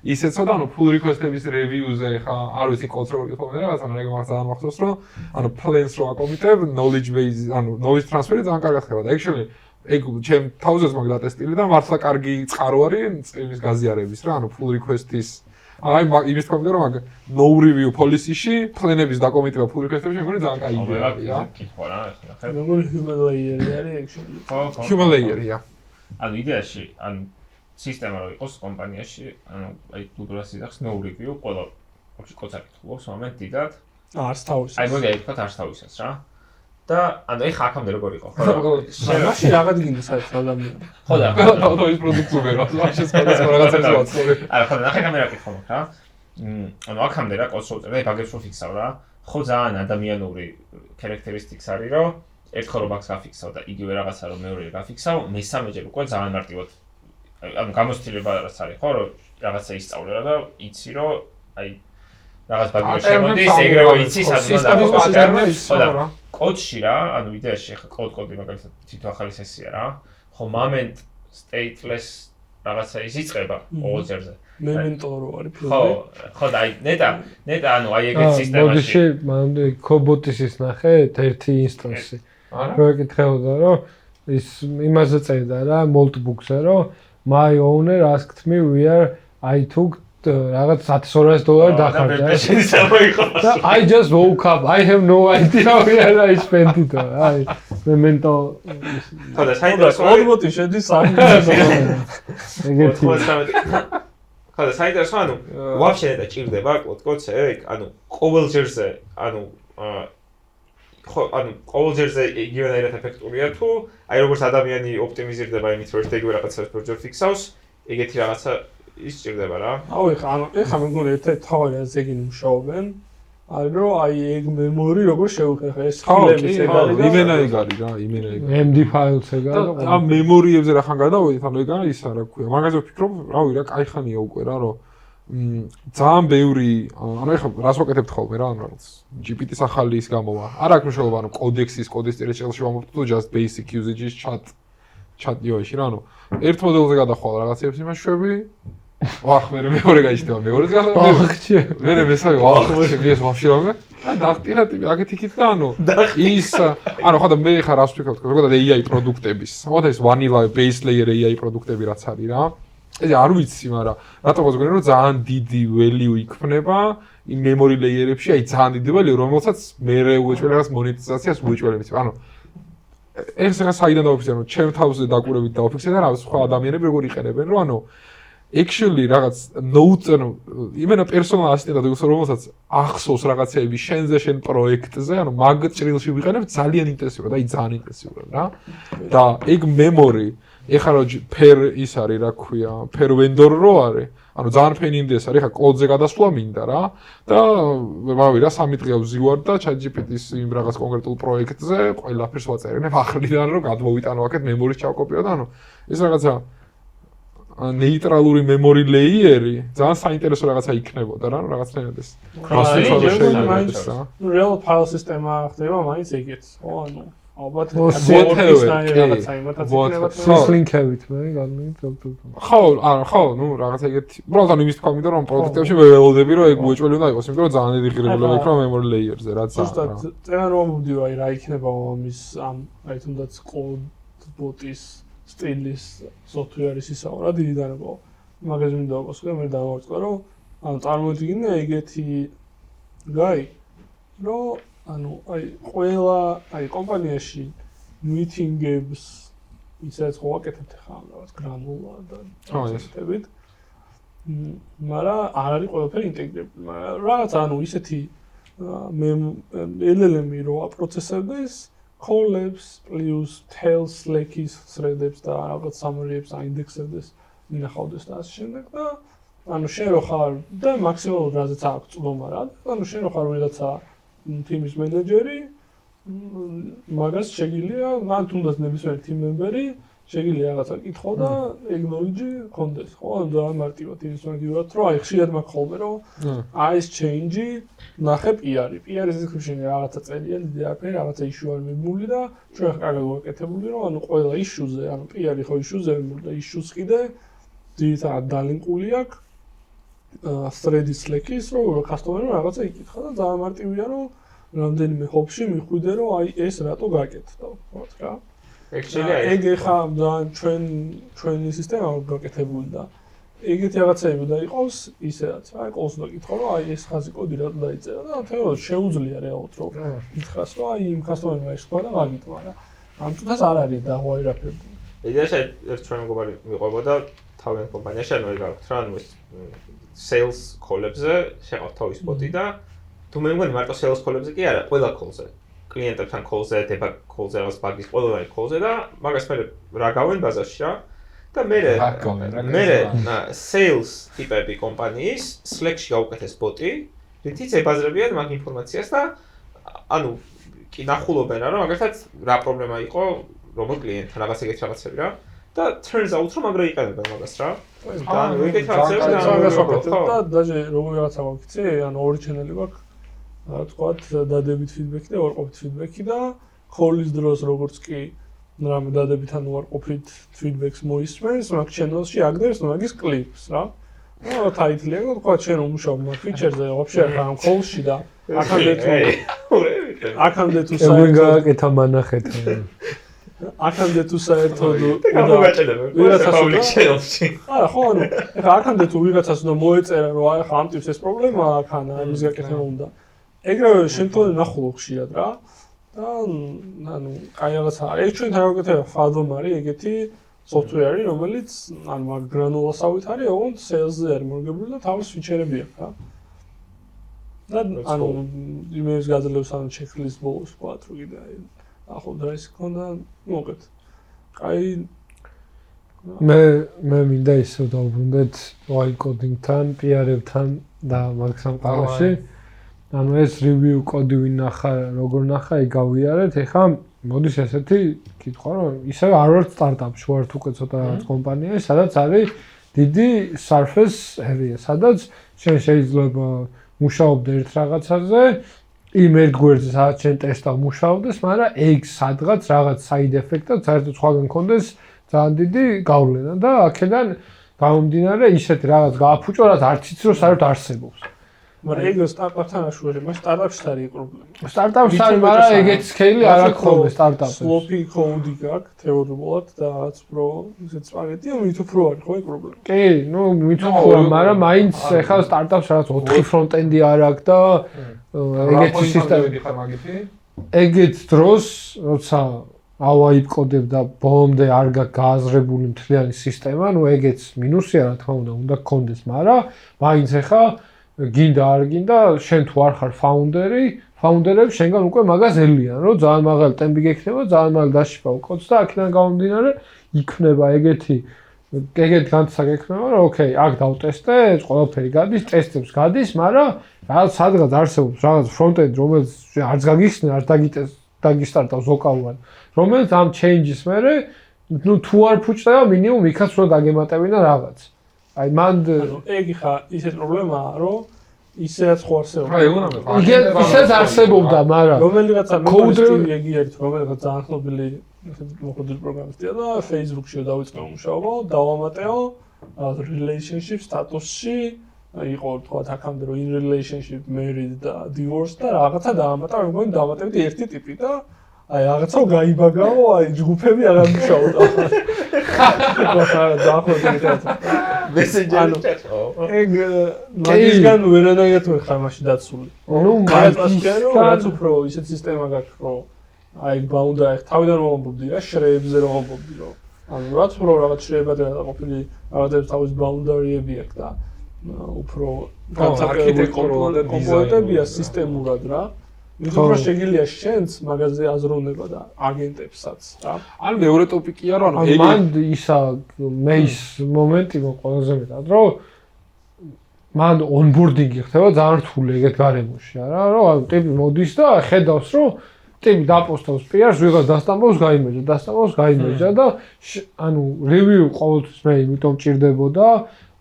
ისეცო და ანუ pull request-ების review-ზე ხა არ ვიცი codes როგორ გიხმობენ რაღაც ანუ ეგ მაგას ძალიან მახსოვს რომ ანუ plane-ს რო აკომიტებ knowledge base ანუ knowledge transfer-ი ძალიან კარგად ხდება და actually ეგ ჩემ თავზეც მაგ დატესტილი და მართლა კარგი წყარო არის წილის გაზიარების რა ანუ pull request-ის აი იმის თქვა რომ მაგ no review policy-ში plane-ების დაკომიტება pull request-ებში მეგონი ძალიან კაი იდეაა. კითხვა რა ახლა. მეგონი human layer-ი არის actually. Human layer-ია. ანუ იდეაში, ანუ სისტემა რო იყოს კომპანიაში, ანუ აი უბრალოდ სიძახს no review, ყველა ოქში კოდს აკითხულობს, მომენტ დიდად. არც თავისას. აი მოდი აი თქვა არც თავისას რა. და ანუ ეხა აქამდე როგორ იყო, ხო? მაშინ რაღაც გინდა საერთოდ ადამიანი. ხო და თავის პროდუქტზე რა, მაშინ სხვადასხვა რაღაცებს ვაცხოვრე. არა, ხო და ნახე კამერა კითხვა მაქვს რა. ანუ აქამდე რა კოდს შევწერ და აი ბაგებს რო ფიქსავ რა. ხო ძალიან ადამიანური characteristics არის, რომ ერთხელ რომ ბაგს გაფიქსავ და იგივე რაღაცა რომ მეორე გაფიქსავ, მესამეჯერ უკვე ძალიან მარტივად ანუ გამოცდილება რაც არის, ხო, რომ რაღაცა ისწავლე რა და იცი რომ აი რაღაც ბაგი შემოდის, ეგრევე იცი სადღაც პატერნებს რა. კოდში რა, ანუ იდეაში ხა კოდი მაგალითად თვითონ ახალი სესია რა. ხო moment stateless რაღაცა ის იწყება ოღონდ memento რო არის ფილმი. ხო და აი ნეტა ანუ აი ეგეთ სისტემაში. მოდიში მანამდე Cobot's ის ნახეთ ერთი ინსტანსი. რო ეკითხებოდა რომ ის იმაზე წერდა რა notebook-ზე რომ my owner asked me where I took რაღაც $100 დახარჯა. I just woke up. I have no idea where I spent it. აი memento. ხო და საინტერესო robot-ი შედის სამი. ეგეთი. ხო და საინტერესო ანუ ვაფშე და ჭირდება კოდს ეგ ანუ ყოველჯერზე ანუ ხო ანუ ყოველჯერზე იგივენაირად ეფექტურია თუ აი როგორც ადამიანი ოპტიმიზირდება იმით რომ ეგ რაღაცას პროჯექტ ფიქსავს ეგეთი რაღაცა ის ჭირდება რა. აუ ეხა მეგონი ერთ-ერთი თავი რაც ეგინი მუშაობენ არის რომ აი ეგ მემორი როგორ შევხეხა ეს ფილების ეგ არის და იმენა ეგ არის რა იმენა ეგ MD ფაილს ეგ არის და ამ მემორიებზე რა ხან გადავიდეთ ანუ ეგ არის რა ქვია მაგაზე ვფიქრობ რავი რა კაი ხანია უკვე რა რომ ძალიან ბევრი ანუ ეხლა რას ვაკეთებთ ხოლმე რა ანუ რაღაც GPT-ს ახალი ის გამოვა არ აქვს მნიშვნელობა ანუ კოდის წერილში ვამბობთ თუ just basic usage-ის chat UI-ში რა ანუ ერთ მოდელზე გადახვალ რაღაცებს იმაშვები ვახ მეორე გაიჩნდება მეორეც ახჩე მე მესამე ვახ ეს ვაფშე რამე და დახტირა ტიპი აქეთ იქით და ანუ ის ანუ ხოდა მე ხარ რას ვფიქრობ ზოგადად AI პროდუქტების ხოდა ეს vanilla base layer AI პროდუქტები რაც არის რა ეს არ ვიცი მაგრამ რატომ გონია რომ ძალიან დიდი value იქნება იმ memory layer-ებში აი ძალიან დიდი value რომელსაც მე უეჭველი რაღაც მონეტიზაციას უეჭველი მის ანუ ეს რა საიდან დავიფიქსე რომ ჩემ თავზე დაკვირვებით დავიფიქსე და რა სხვა ადამიანები როგორ იყენებენ რომ ანუ actually რაღაც note ანუ იმენა personal assistant-ად რომელსაც ახსოვს რაღაცეები შენ პროექტზე ანუ მაგ ჭრილში ვიყენებ ძალიან ინტენსიურად აი ძალიან ინტენსიურად რა და ეგ memory ეხლა რო ფერ ის არის, რა ქვია, ფერ ვენდორ რო არის, ანუ ძალიან ფენინდეს არის, ხა კოდზე გადასვლა მინდა რა და რავი რა 3 დღე ვზივარ და ChatGPT-ის იმ რაღაც კონკრეტულ პროექტზე ყველაფერს ვაწერენებ ახლიდან რომ გადმოვიტანო აქეთ მემორის ჩავკოპიო და ანუ ეს რაღაცა ნეიტრალური memory layer-ი ძალიან საინტერესო რაღაცა იქნებოდა რა, რაღაცნაირად ეს. real file სისტემა ხდება მაინც ეგეც. ხო, ანუ ალბათ ლინკებით მე განმეორებ. ხო, ნუ რაღაცა ეგეთი. უბრალოდ ანუ იმის თქვა მინდა რომ პროდუქტებში მე ველოდები რომ ეგ უეჭველი უნდა იყოს, იმიტომ რომ ძალიან დიდი ღირებულება იქნება memory layer-ზე, რაც ზუსტად წერა რომ მოვდიო აი რა იქნება ამის ამ აი თუნდაც კოდ ბოტის სტილის software-ის ისაა რა დიდი დანებო. მაგას მინდა ვაკეთო, მე დავარწყვე რომ ანუ წარმოიდგინე ეგეთი გაი რომ ანუ აი ყველა აი კომპანიაში მიტინგებს ისეც ხო ვაკეთებთ ხა რაღაც გრანულა და ასეთებით. მაგრამ არ არის ყველაფერი ინტეგრირებული, მაგრამ რაღაც ანუ ისეთი მე LLM-ი რო აპროცესებდეს collabs plus tails slack-ის thread-ებს და რაღაც summary-ებს აინდექსებდეს, მინახავდეს და ასე შემდეგ და ანუ შენ რო ხარ და მაქსიმალურად რაზეც აქვს წვდომა რა, ანუ შენ რო ხარ ვიღაცა team-ის მენეჯერი, მაგას შეგიძლია, ან თუნდაც ნებისმიერი team member-ი შეგიძლია რაღაცა კითხო და acknowledge კონდეს, ხო? ანუ ძალიან მარტივად ის მაგივად, რომ აი ხშირად მაქვს ხოლმე რომ აი ეს change-ი ნახე PR-ი. PR-ის description-ი რაღაცა წერია, დიდი არაფერი, რაღაცა issue არის მიბმული და ჩვენ კარგად ვაკეთებული რომ ანუ ყველა issue-ზე, ანუ PR-ი ხო issue-ზე მიბმული და issue-ს კიდე ძირითადად დალინკული აქვს thread-ის Slack-ის, რომ customer-მა რაღაცა იკითხა და ძალიან მარტივია რომ რამდენიმე hop-ში მიხვიდე რომ აი ეს რატო გაკეთდა, ხო რა? ეგ ხა ჩვენი სისტემა გაკეთებული და ეგეთი რაღაცები და იყოს ისედაც აი ყოლს უნდა კითხო რომ აი ეს ხაზი კოდი რატო დაიწერა და თეორიულად შეუძლია რეალურად რომ ითხრას რომ აი იმ customer-მა ის თქვა და მაგით მაგრამ ამ წუთას არ არის დაღვაირაფებული. იდეაში ერთ ჩვენ მეგობარი მიყვებოდა თავიანთ კომპანიაში ანუ ეგ აქვს რა ანუ sales call-ებზე შეყავთ თავის ბოტი და თუ მე მგონი მარტო sales call-ებზე კი არა ყველა call-ზე კლიენტებთან call-ზე, debug call-ზე, რაღაც ბაგის ყველა call-ზე და მაგას მე რა გავენ ბაზარში რა და მე sales ტიპები კომპანიის Slack-ში გავუკეთეს ბოტი, რითიც ებაზრებიან მაგ ინფორმაციას და ანუ კი ნახულობენ რა რომ მაგალითად რა პრობლემა იყო რომელ კლიენტთან რაღაც ეგეთი რაღაცები რა და turns out რომ მაგრა იყენებენ მაგას რა. და ეგეთი რაღაცები და დაჟე როგორ რაღაცა ვაკეთე, ანუ ორი ჩანელი გვაქვს თქვათ დადებით ფიდბექი და უარყოფით ფიდბექი და call-ის დროს როგორც კი რამე დადებით ან უარყოფით ფიდბექს მოისმენს, მაგ channel-ში აგდებს მაგის კლიპს რა. ну ტაიტლი აქვს თქვათ შენ უმუშავ მაგ ფიჩერზე вообще ამ call-ში და აქამდე თუ საერთოდ გააკეთა მანახეთ. აქამდე თუ საერთოდ ვიღაცას public channel-ში. არა ხო ანუ ეხლა აქამდე თუ ვიღაცას უნდა მოეწერა რომ აი ხა ამ ტიპის ეს პრობლემა აქ ან ამის გაკეთება უნდა ეგრევე შემთხვევაში ნახულობ ხშირად რა და ანუ აი რაღაცა არის ეგ ჩვენ თავგეთება Fathom არის ეგეთი software არის რომელიც ანუ მაგ გრანულასავით არის ოღონდ sales-ზე არის მორგებული და თავის ფიჩერები აქვს რა და ანუ იმის გაძლევს ან checklist ბოლოს ვთქვათ რომ კიდე აი ახლა ეს ქონდა მოგეთ აი მე მინდა ისე დავუბრუნდეთ white coding-თან, PR-ებთან და მაგ სამყაროში ანუ ეს review კოდი ვინახა, როგორ ნახა, იგავიარეთ. ეხლა მოდის ესეთი კითხვა, რომ ისევ არ ვარ სტარტაპში, ვარ უკვე ცოტა რაღაც კომპანიაში, სადაც არის დიდი surface area, სადაც შენ შეიძლება მუშაობდე ერთ რაღაცაზე, იმ ერთ გვერდზე სადაც შენ ტესტავ მუშაობდეს, მაგრამ ეგ სადღაც რაღაც side effect-ად საერთოდ სხვაგან კონდეს ძალიან დიდი გავლენა და აქედან გამომდინარე ისეთი რაღაც გააფუჭო, რაც არც იცი რომ საერთოდ არსებობს. მაგრამ ეგ სტარტაპთან აშუქებს, მაგრამ სტარტაპში არის პრობლემა. სტარტაპში არის, მაგრამ ეგეთ სკეილი არ აქვს ხოლმე სტარტაპებში. Sloppy code-ი გაქვს თეორიულად და რაღაც პრო ისეთ სპაგეტია, მით უფრო არის ხო ეგ პრობლემა. კი, ნუ მით უფრო, მაგრამ მაინც ეხლა სტარტაპში რაღაც 4 ფრონტენდი არ აქვს და ეგეთი სისტემები ხარ მაგითი? ეგეთ დროს, როცა ავაიბ კოდებ და ბოლომდე არ გააზრებული მთლიანი სისტემა, ნუ ეგეც მინუსია რა თქმა უნდა გქონდეს, მაგრამ მაინც ეხლა გინდა არ გინდა, შენ თუ არ ხარ ფაუნდერები შენგან უკვე მაგას ელიან, რომ ძალიან მაღალი ტემპი გექნება, ძალიან მაღალი დაშიფავ კოდს და აქედან გამომდინარე, იქნება ეგეთი განცდა გექნება, რომ ოკეი, აქ დავტესტე, ყველაფერი გადის, ტესტებს გადის, მაგრამ რაღაც სადღაც არსებობს რაღაც ფრონტენდ, რომელიც არც გაგიხსნა, არც დაგისტარტავს ლოკალურად, რომელიც ამ change-ის მერე ნუ თუ არ ფუჭდება, მინიმუმ იქაც უნდა დაგემატებინა რაღაც. აი მან ეგ ხა ისეთ პრობლემაა, რომ ისეაც ხო არსებობს. ისეც არსებობდა, მაგრამ რომელიღაცა კოდერი ეგი არის, რომელიღაც ძალიან ხნობილი მოხდილი პროგრამისტია და Facebook-ში დავიწყე მუშაობა, დავამატეო relationship status-ში იყო თქვა აქამდე რომ in relationship married და divorced და რაღაცა დაამატა, მეგონი დავამატებდი ერთი ტიპი და აი რაღაცა გაიბაგაო, აი ჯგუფები აღარ მუშაობდა. ხა დაახლოებით მესენჯერი ჩატო. ეგ მაგისგან ვერანაირად ვერ ხარ მაშინ დაცული. ნუ მაგისგან რაც უფრო ისეთ სისტემა გაქვს, რომ აი ბაუნდა ეგ თავიდან მომობდი რა, შრეებზე რომ მომობდი რომ. ანუ რაც უფრო რაღაც შრეებად დაყოფილი რაღაცებს თავის ბაუნდარიები აქვს და უფრო არქიტექტურულად და კომპონენტებია სისტემურად რა. უფრო შეგიძლია შენც მაგაზე აზროვნება და აგენტებსაც რა. ან მეორე ტოპიკია რომ ანუ მან ისა მეის მომენტი ყველაზე მეტად რომ მან onboarding-ი ხდება ძალიან რთული ეგეთ გარემოში რა რომ ტიპი მოდის და ხედავს რომ ტიპი დაპოსტავს PR-ს ვიღაც დასტამბობს გაიმეჯა და ანუ review ყოველთვის მე იმიტომ ჭირდებოდა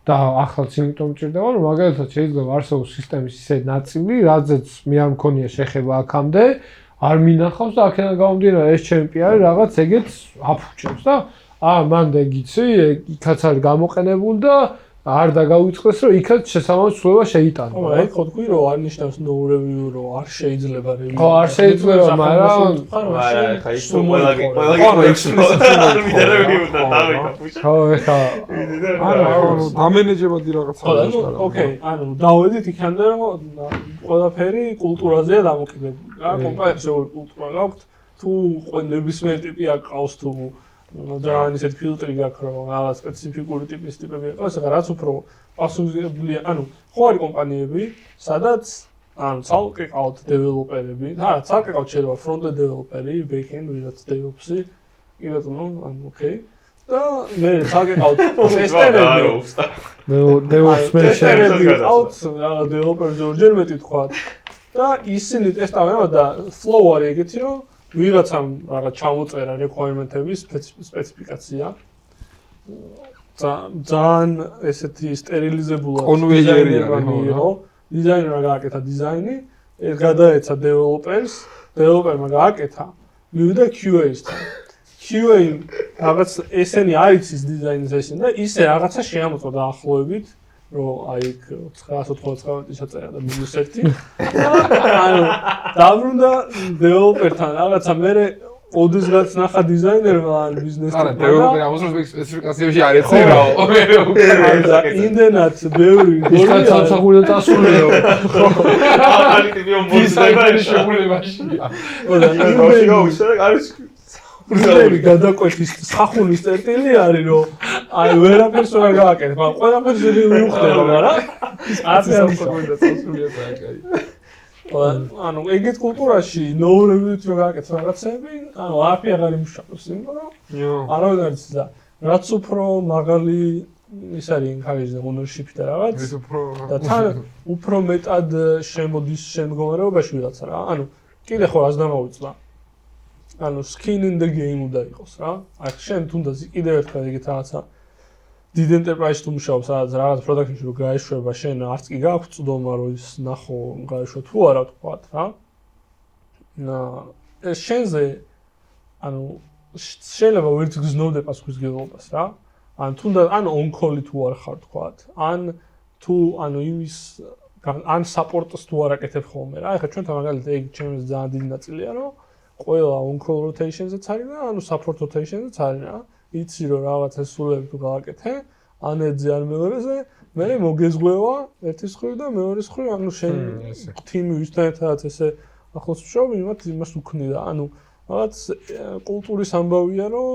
და ახლაც იმიტომ ჭირდება რომ მაგალითად შეიძლება არსებობს სისტემის ისე ნაწილი რაზეც მე არ მქონია შეხება აქამდე არ მინახავს და აქედან გამომდინარე ეს ჩემპი არის რაღაც ეგეც აფუჭებს და მან და იგიცი იქაც არის გამოყენებული და არ დაგავიწყდეს რომ იქაც შესაბამის ცვლილება შეიტანა. ხო, აი ხო თქვი რომ არ ნიშნავს no review რომ არ შეიძლება review. ხო, არ შეიძლება, მაგრამ ხა ის ყველა ექსპლორატორი და დავიკაფუშა. ხო, ეხა ანუ დამენეჯებადი რაღაცა. ხო, ანუ ოკეი, ანუ დავედით იქამდე რომ ყველაფერი კულტურაზეა დამოკიდებული. რა, კომპანიას როგორი კულტურა გაქვთ, თუ ნებისმიერ ტიპი აკყავს თუ ძალიან ისეთ ფილტრი გაქვს რომ რაღაც სპეციფიკური ტიპის ტიპები იყოს, ეხლა რაც უფრო პასუხისმგებლია, ანუ ხო არის კომპანიები, სადაც ანუ ცალკე ყავთ დეველოპერები, ცალკე ყავთ შეიძლება ფრონტ-ენდ დეველოპერი, ბექ-ენდ ვიღაც დევოპსი, კიდევ ნუ ანუ ოკეი. და მე ცალკე ყავთ ტესტერები. ტესტერები ყავთ რაღაც დეველოპერი ჯორჯერ მეტი თქვა. და ისინი ტესტავენ და flow არის ეგეთი რომ ვიღაცამ რაღაც ჩამოწერა requirement-ების სპეციფიკაცია. ძალიან ესეთი სტერილიზებულად კონვეიერია. დიზაინერმა გააკეთა დიზაინი, ეს გადაეცა დეველოპერმა გააკეთა, მივიდა QA-სთან. QA რაღაც ესენი არის ის დიზაინის ესენი და ისე რაღაცა შეამოწმა დაახლოებით, რომ აი 999 შეწერა და -1. ანუ დაბრუნდა დეველოპერთან რაღაცა მე ოდესღაც ნახა დიზაინერმა ან ბიზნესთან. არა, დეველოპერი ამოსროს სპეციფიკაციებში არ ეცერაო. და იმდენად ბევრი ისთან სამსახურიდან დასრულეო. ახალი ტიპი დიზაინერი შემოლებაშია. პრინციპი გადაკვეთის სახულის წერტილი არის რომ აი ვერაფერს ვერ გააკეთებ, მაგრამ ყველაფერს მივხვდება, მაგრამ ასე არ მოხდა სასურველი საკაი. ანუ ეგეთ კულტურაში ნოურებით რო გააკეთებ რაღაცები, ანუ აფი აღარ იმუშავებს, იმიტომ რომ არავინ არ იცის და რაც უფრო მაღალი ის არის encourage ownership და რაღაც და თან უფრო მეტად შემოდის შემდგომარეობაში ვიღაცა რა. ანუ კიდე ხო რას დამოვიწვა ანუ skin in the game უნდა იყოს რა. აი შენ თუნდაც კიდევ ერთხელ ეგეთ რაღაცა დიდ enterprise თუ მუშაობ სადაც რაღაც production-ში რო გაეშვება შენ არც კი გაქვს წვდომა რომ ის ნახო გაეშვა თუ არა თქვათ რა. ეს შენზე ანუ შეიძლება ვერც გზნობდე პასუხისმგებლობას რა. ან თუნდაც ან on call-ი თუ არ ხარ თქვათ. ან თუ ანუ იმის ან support-ს თუ არ აკეთებ ხოლმე რა. ეხლა ჩვენთან მაგალითად ეგ ჩემს ძალიან დიდი ნაწილია რომ ყველა on-call rotation-ზეც არის და ანუ support rotation-ზეც არის რა. იცი რომ რაღაც ესულები თუ გააკეთე, ან ეძე ან მეორეზე, მე მოგეზღვევა ერთის ხრივ და მეორის ხრივ, ანუ შენ თიმი ვისთან ერთად ესე ახლოს მუშაობ, იმას უქნი და ანუ რაღაც კულტურის ამბავია რომ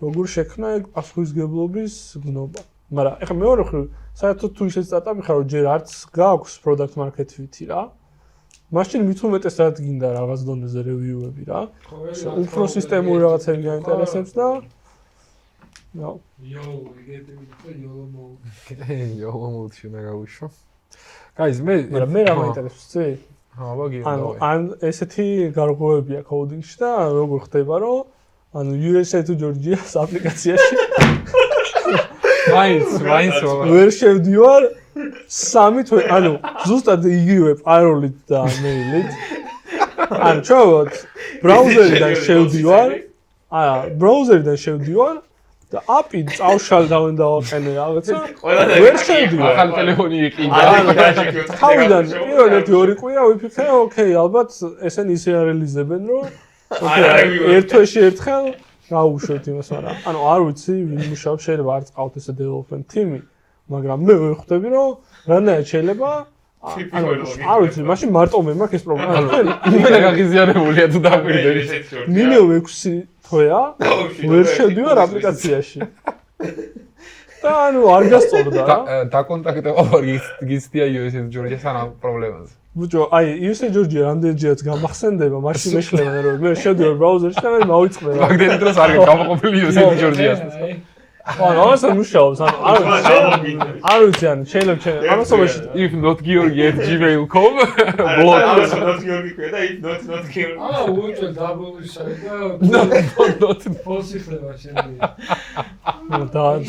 როგორ შექმნა ეგ პასუხისმგებლობის გზნობა. მაგრამ ეხლა მეორე ხრივ, საერთოდ თუ ისეთ სტარტაპი ხარ, რომ ჯერ არც გააქვს product market fit-ი რა. მაშინ მით უმეტეს რაც გინდა რაღაც დონეზე რევიუები რა. უფრო სისტემური რაღაცები გაინტერესებს და იოლო მოდში უნდა გავუშვო. Guys, მე რა მაინტერესებს ცი? ბაგი. ან ესეთი გარღვევებია კოდინგში და როგორ ხდება რომ USA to Georgia-ს აპლიკაციაში მაინც ვერ შევდივარ სამი თვე, ზუსტად იგივე პაროლით და მეილით. ჩავოთ ბრაუზერიდან შევდივარ და API წავშალდავენ და ვაყენე რაღაცა. ვერ შევდივარ. ახალი ტელეფონი იყიდა. თავიდან პირველ ერთი 2 კვირა ვიფიქრე, ოკეი, ალბათ ესენი ისე არეალიზებენ, რომ ერთ თვეში ერთხელ გავუშვებთ იმას, მაგრამ არ ვიცი, ვინ მუშაობს, შეიძლება არ წავთ ესე development team-ი, მაგრამ მე ვხვდები, რომ რანაირად შეიძლება არ ვიცი, მაშინ მარტო მე მაქვს ეს პრობლემა. იმენა გაღიზიანებულია თუ დაგვირდები. მინიმუმ 6 თვეა ვერ შევდივარ აპლიკაციაში. და არ გასწორდა რა. დაკონტაქტება გიცდია USA Georgia სანამ პრობლემაზე. ბუჭო, USA Georgia რამდენჯერაც გამახსენდება, მაშინ მეშლება რომ მე შევდივარ ბრაუზერში და მე მოვიწყდება. მაგდენი დროს არ გამოყოფილი USA Georgia-ს. ამას მუშაობს, არ ვიცი, შეიძლება ამასობაში if not georgi@gmail.com blog not georgi ქვია და if not georgi. უჩვენე WSI-და not ფოსიფლება შეიძლება.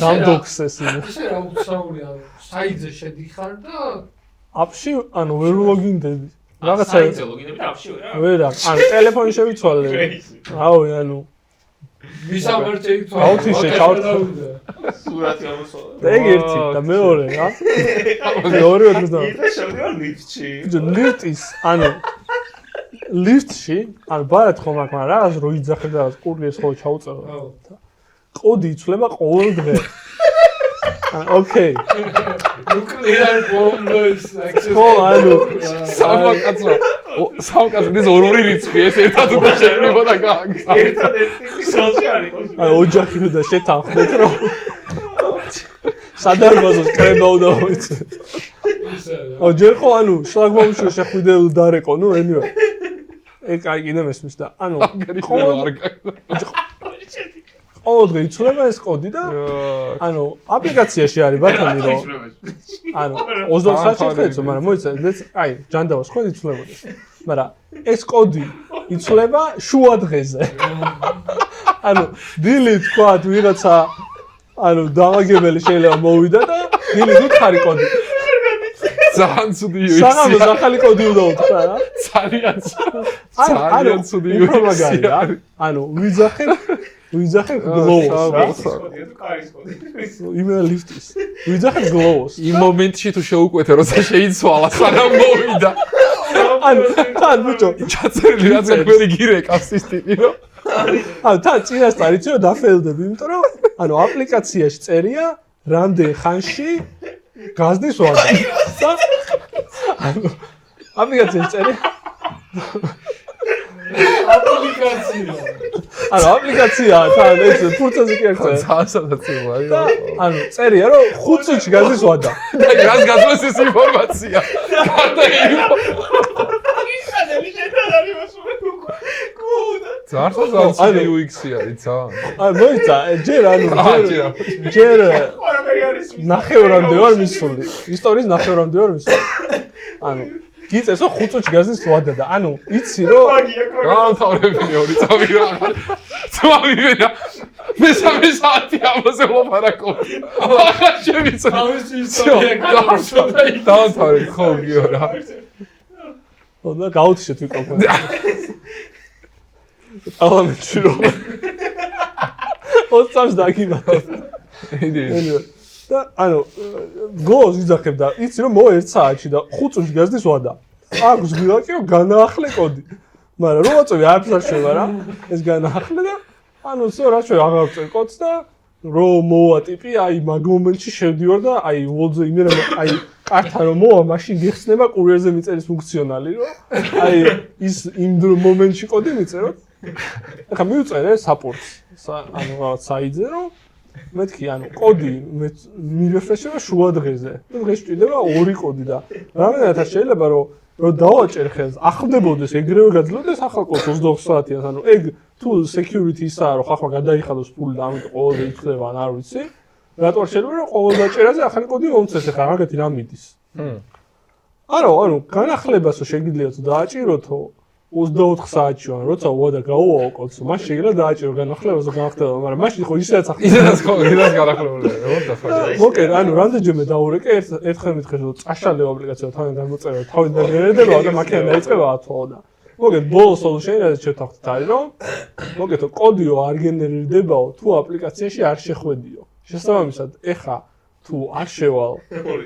დამდოქსეს ის. ესე რა უცაურია, საიტზე შედიხარ და აპში, ვერ ლოგინდები. რაღაცა საიტზე ლოგინები აპში ვერა, ტელეფონი შევიცვალე. მისამართი აუთიშე სურათი ამოსვლა. და ეგ ერთი და მეორე რა. მეორე ოთხი და. იდა შევდივარ ლიფტში. ლიფტის, ლიფტში, ბარად ხომ აქ, მაგრამ რაღაც რო იძახებ და კურიეს ხო ჩაუწერო. კოდი იცვლება ყოველ დღე. ოკეი. nuclear bombs access. სამკაცო ორი რიცხვი ეს ერთად უნდა შეგვიბოდა გააგზავნოს. ერთადერთი ხელში არის. ოჯახი და შეთანხმდეთ რომ სადარბაზოს კრება უნდა ვიცი. ჯერ ხო შლაგბაუმში შეხვიდე დარეკო, anyway. ეგ კიდე მესმის და ყოველ დღე იცვლება ეს კოდი და აპლიკაციაში არის ბათანი რომ 20 საათი ხეცო, მაგრამ მოიცა ჯანდავას ხო იცვლებოდეს. მაგრამ ეს კოდი იცვლება შუა დღეზე. დილით თქვა ვიღაცა დამაგებელი შეიძლება მოვიდა და დილით უთხარი კოდი. ძალიან ცუდი საღამოს ახალი კოდი უნდა უთხრა რა. ძალიან ცუდი ვიძახებ გლოუს. იმენა ლიფტის. ვიძახებ გლოუს. იმ მომენტში თუ შეუკვეთე როცა შეიცვალა სანამ მოვიდა. თან ბუჭო, ჩაწერილი რაც გვერი გირეკავს ის ტიპი რომ თან წინასწარ იცი რომ დაფელდები, იმიტომ რომ აპლიკაციაში წერია რამდენ ხანში გაზდის ვადა. აპლიკაციაში წერია აპლიკაცია თან ეს ფურცაზე კი არ წერია. წერია რომ 5 წუთში გაზდის ვადა. და რას გაწვეს ეს ინფორმაცია? ძალიან UX-ი არის ძალიან. მოიცა, ჯერ ნახევრამდე ვარ მისული. ისტორიის ნახევრამდე ვარ მისული. გიწესო 5 წუთში გაზდის ვადა და იცი რომ გაამთავრებინე 2 წამი რა. წამივიდა. მესამე საათი ამაზე ვლაპარაკობ. ახლა შევიწევ. თავისი ისტორია გამოსვლა. დაამთავრე ხო გიო რა. და გაუთიშეთ ვიკოპოთ. ალამეთში რომ 20 წამს დაგიმატე. და გლოუს იძახებ და იცი რომ მოვა 1 საათში და 5 წუთში გაზდის ვადა. აქვს გილაკი რომ განაახლე კოდი. მაგრამ რო ვაწევი არც არ შევა რა. ეს განაახლე და სო რა შეიძლება აღარ წერ კოდს და რო მოვა ტიპი მაგ მომენტში შევდივარ და ვოლზე იმერა კართან რომ მოვა მაშინ გიხსნება კურიერზე მიწერის ფუნქციონალი რომ ის იმ მომენტში კოდი მიწეროთ. ახლა მივწერე support-ს რაღაც საიტზე რომ მეთქი კოდი მირეფრეშება შუა დღეზე. დღეს ჭირდება 2 კოდი და რამდენადაც შეიძლება რომ დავაჭერ ხელს, ახლდებოდეს ეგრევე გაძლოდეს ახალ კოდს 24 საათიან. ეგ თუ security ისაა რომ ხახმა გადაიხადოს ფული და ამიტომ ყოველდღე იხდება ან არ ვიცი რატო არ შეიძლება რომ ყოველ დაჭერაზე ახალი კოდი მომწეს ახლა მაგათი რა მიდის ანუ განახლებასო შეგიძლიათ დააჭიროთო 24 საათში ან როცა უადა გაუვაო კოდს მას შეიძლება დააჭირო განახლებასო განახდება მაგრამ მაშინ ხო ისედაც განახლებული მოკერ ანუ რამდენჯერმე დაურეკე ერთხელ მითხეს რომ წაშალე აპლიკაცია თავიდან გამოწერა თავიდან დაგერედება და მაქენა დაიწყება ათოა და მოგეთ ბოლო solution-ი რაც შევთანხმდით არის რომ მოგეთო კოდიო არ გენერირდებაო თუ აპლიკაციაში არ შეხვედიო შესაბამისად ეხა თუ არ შევალ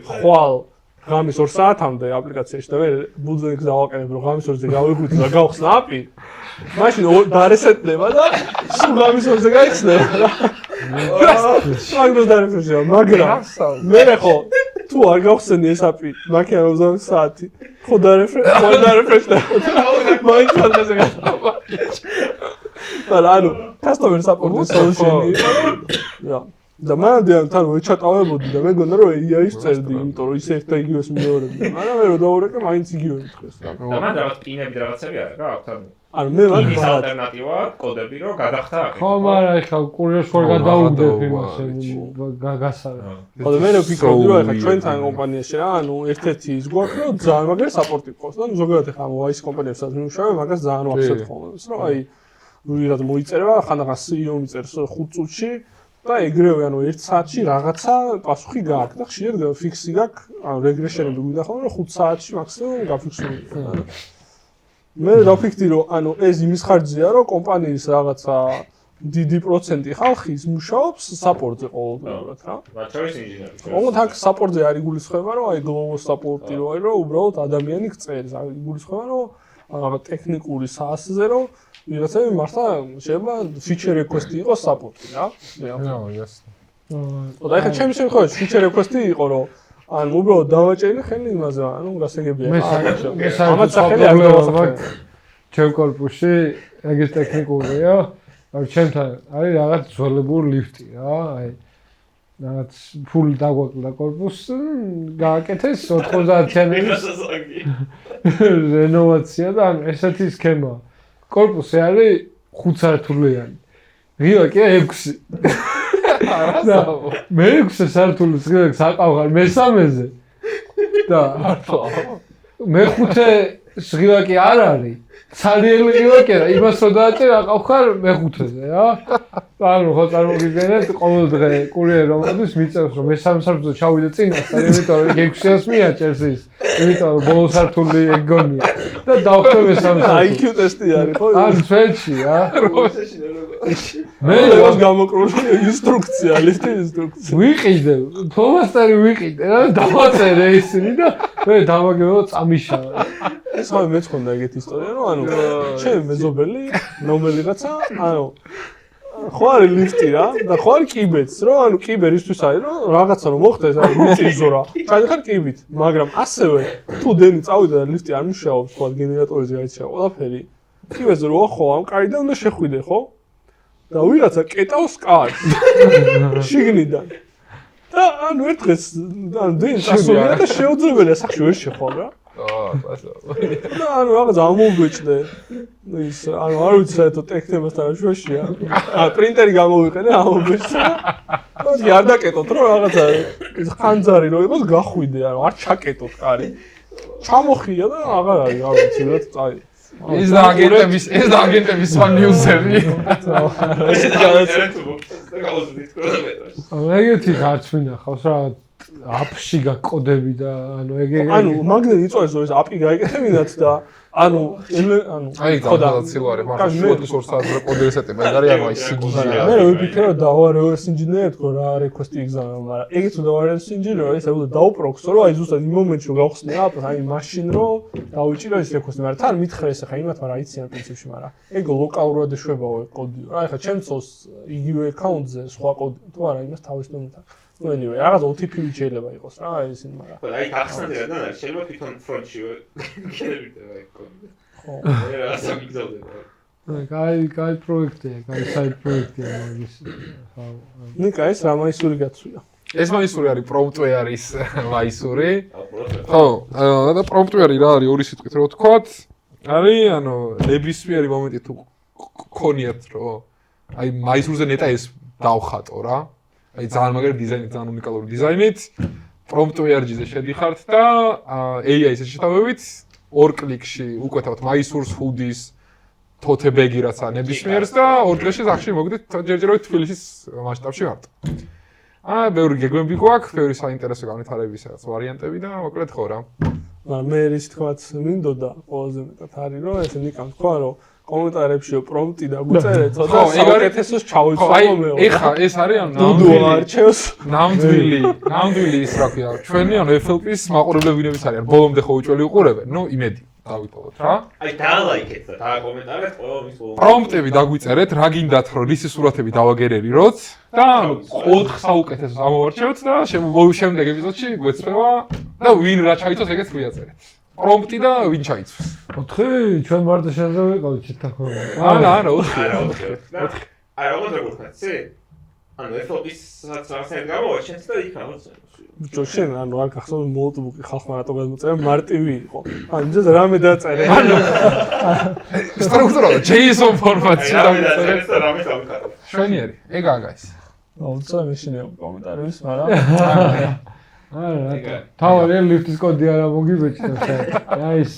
ხვალ ღამის 2 საათამდე აპლიკაციაში და მე ბუზონიკს დავაყენებ რომ ღამის 2-ზე გავიღვიძე და გავხსნა API მაშინ დარესეტდება და სულ ღამის 2-ზე გაიხსნება რა მაგრამ მე ხო თუ არ გავხსენი ეს API მაქენა 20 საათი ხო დარეფრეშდა მაინც ფანტაზია ანუ customer support solution-ი რა და მანდ თან ვეჩატავებოდი და მეგონა რომ AI-ს წერდი, იმიტომ რომ ისე ერთად იგივეს მეორებდი. მაგრამ მე რო დავურეკე, მაინც იგივე მითხეს. და მან რაღაც პინები რაღაცები არის რა, აქ თან. ანუ მე ვარ ის ალტერნატივა კოდები რო გადახდა აქ. ხო, მაგრამ ეხლა კურიერს ვერ გადაუგდებ იმას გასავე. ხო და მე რო ფიქრობდი რომ ეხლა ჩვენთან კომპანიაში რა, ანუ ერთ-ერთი ის გვაქვს რომ ძალიან მაგარი საპორტი ყავს და ზოგადად ეხლა მოაის კომპანიებსაც მიმუშავე, მაგას ძალიან ვახსენებ ხოლმე. ის რომ აი რუირად მოიწერება, ხანდახან CEO მიწერს 5 წუთში და ეგრევე ანუ 1 საათში რაღაცა პასუხი გააქვს და ხშირად ფიქსი გაქვს, ანუ რეგრესიონები გვინდა ხოლმე რომ 5 საათში მაქსიმუმ გაფიქსური. მე დავფიქრდი რომ ანუ ეს იმის ხარჯზეა რომ კომპანიის რაღაცა დიდი პროცენტი ხალხის მუშაობს საპორტზე ყოველდღიურად რა. მათ შორის ინჟინერი. ოღონდ აქ საპორტზე არ იგულისხმება რომ აი global support-ი რო არის რომ უბრალოდ ადამიანი გწერს, აი იგულისხმება რომ რაღაც ტექნიკური SaaS-ზე რომ ვიღაცები მართლა შეიძლება feature request-ი იყოს support-ი რა. და ეხლა ჩემს შემთხვევაში feature request-ი იყო რომ ან უბრალოდ დავაჭერე ხელი იმაზე, ანუ გასაგებია. ამათ სახელი არ დავასახელე. ჩემ კორპუსში ეგეც ტექნიკურია. არ ჩემთან არის რაღაც ძველებური ლიფტი რა, აი რაღაც ფულ დაგვაკლდა კორპუსს, გააკეთეს 90-იანების რენოვაცია და ან ესეთი სქემა. კორპუსი არის 5 სართულიანი. ღია კი 6. მე 6 სართულის ღია საყავღარ მესამეზე. და მე-5 ღია კი არ არის. ძალიან ღია კი არა, იმას რო დააჭერა ყავხარ მე-5-ზე რა. ანუ ხო წარმოგიდგენთ ყოველ დღე კურიერი რომელთვის მიწერს რომ მე-3 სართულზე ჩავიდე წინასწარ, იმიტომ რომ 600-ს მიაჭერს ის. იმიტომ რომ ბოლო სართული ეგონია და დავხდე მე-3 სართულზე. IQ ტესტი არის ხო? ან ჩვენში რა. მე ეს გამოკრული ინსტრუქცია, ლიფტი ინსტრუქცია. ვიყიდე, ფლომასტერი ვიყიდე რა, დავაწერე ისინი და მე დავაგებო წამიშავა. ეს ხომ მეცხოვნა ეგეთი ისტორია რომ ანუ ჩემი მეზობელი ნომელიღაცა ანუ ხო არის ლიფტი რა და ხო არის კიბეც რომ ანუ კიბერისთვის არის რომ რაღაცა რომ მოხდეს არის მიწისო რა ჩაიდეხარ კიბით მაგრამ ასევე თუ დენი წავიდა და ლიფტი არ მუშაობს ხო გენერატორზე გაიჩა ყველაფერი კიბეზე რო ხო ამ კარიდან უნდა შეხვიდე ხო და ვიღაცა კეტავს კარს შიგნიდან და ანუ ერთხეს ანუ დენი წასულია და შეუძლებელია სახში ვერ შეხვალ რა და ანუ რაღაც ამოვიჭდე ის ანუ არ ვიცი საერთოდ ტექნიკასთან შუაშია პრინტერი გამოვიყენე ამოვიჭდე და არ დაკეტოთ რომ რაღაცა ხანძარი რო იყოს გახვიდე ანუ არ ჩაკეტოთ კარი ჩამოხია და აღარ არის არ ვიცი რა წაი ეს და აგენტების სხვა ნიუზერი ეს გადაწერეთ და გავუძვით ყველა ეგეთი არც მინახავს რაღაც აპში გაკოდები და ანუ ეგ ანუ მაგნეტი იწვევს რომ ეს API გაიგებინათ და ანუ აი გადაცილვარი მაგრამ შუადღეს 2 საათზე კოდი რესეტება ეგ არის ანუ აი სიგიზეა მე ვიფიქრე რომ დავარეოს ინჟინერი თქო რა რეკვესტი იგზავნა მაგრამ ეგეც დავარეოს ინჟინერი ეს უნდა დაუპროქსო რომ აი ზუსტად იმ მომენტში რომ გავხსნე აი მაშინ რომ დავიჭირო ეს რეკვესტი მაგრამ თან მითხრე ეს ახლა იმათ მაგრამ აიციან პრინციპში მაგრამ ეგ ლოკალურად ეშვებაო ეგ კოდი რა ახლა ჩემცოს იგივე აკაუნტზე სხვა კოდი თუ არა იმას თავის ნომერთან anyway, რაღაც OTP-ი შეიძლება იყოს რა, ისინი, მაგრამ. ხო, აი ახსნადი რა და შეიძლება თვითონ ფრონტში გენერირდება ეგ კოდი. ხო, რაღაცა მიგზავდება. კაი პროექტია, კაი საით პროექტია მაგის. ხო. ნიკა ეს რა მაისური გაცვია. ეს მაისური არის პრომპტვერის მაისური. ხო, და პრომპტვერი რა არის ორი სიტყვით რო ვთქვათ. არის ანუ ნებისმიერი მომენტი თუ გქონიათ რომ აი მაისურზე ნეტა ეს დავხატო რა. აი ძალიან მაგარი დიზაინით, ძალიან უნიკალური დიზაინით. prompt ARG-ზე შედიხართ და AI-ის შეთავებით 2 კლიკში უკვე თავთ მაისურს ჰუდის თოთებეგი რაცა ნებისმიერს და 2 დღეში სახში მოგდით ჯერჯერობით თბილისის მასშტაბში ვართ. ბევრი გეგმები გვაქვს, ბევრი საინტერესო განვითარების რაღაც ვარიანტები და მოკლედ ხო რა. მე ის თქვაც მინდოდა ყველაზე მეტად არის რომ ესე ნიკამ თქვა რომ კომენტარებში პრომპტი დაგვიწერეთ ცოტა საუკეთესოს ჩავიცვალო მე. ეხა ეს არის ანუ დუდუ არჩევს ნამდვილი ის რა ქვია. ჩვენი ანუ FLP-ის მაყურებლებინების არიან. ბოლომდე ხო უჭველი უყურებენ. ნუ იმედი დავიტოვოთ რა. აი დალაიქეთ და დააკომენტარეთ ყველა მის პრომპტები დაგვიწერეთ, რა გინდათ რომ რისი სურათები დავაგერერიროთ და ანუ 4 საუკეთესოს ამოვარჩევთ და შემდეგ ეპიზოდში გვეცდება და ვინ რა ჩაიცოს ეგეც გვიაწერეთ. პრომპტი და ვინ ჩაიცოს. 4 ჩვენ მარტო შეიძლება ვიყავით შეთანხმება. არა 4. აი როგორ გქონდა ცი? ანუ FLP-ის საერთოდ გამოვაჩენთ და იქ რაღაც ჯოშენ ანუ არ გახსოვს ნოუთბუქი ხალხმა რატო გადმოწერა მარტივი იყო. ანუ ეს რამე დაწერე. სტრუქტურა JSON ფორმატში დაწერე და რამე დავიკარგე. შვენიერი. ეგაა guys. აუცილებლად მეშინეო კომენტარებს, მაგრამ არა, თავი ლიფტის კოდი არა მოგიბეჭდეთ. აი ეს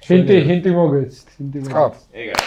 ჰინტი მოგეცით, ჰინტი მოგეცით. კაფ. ეგაა.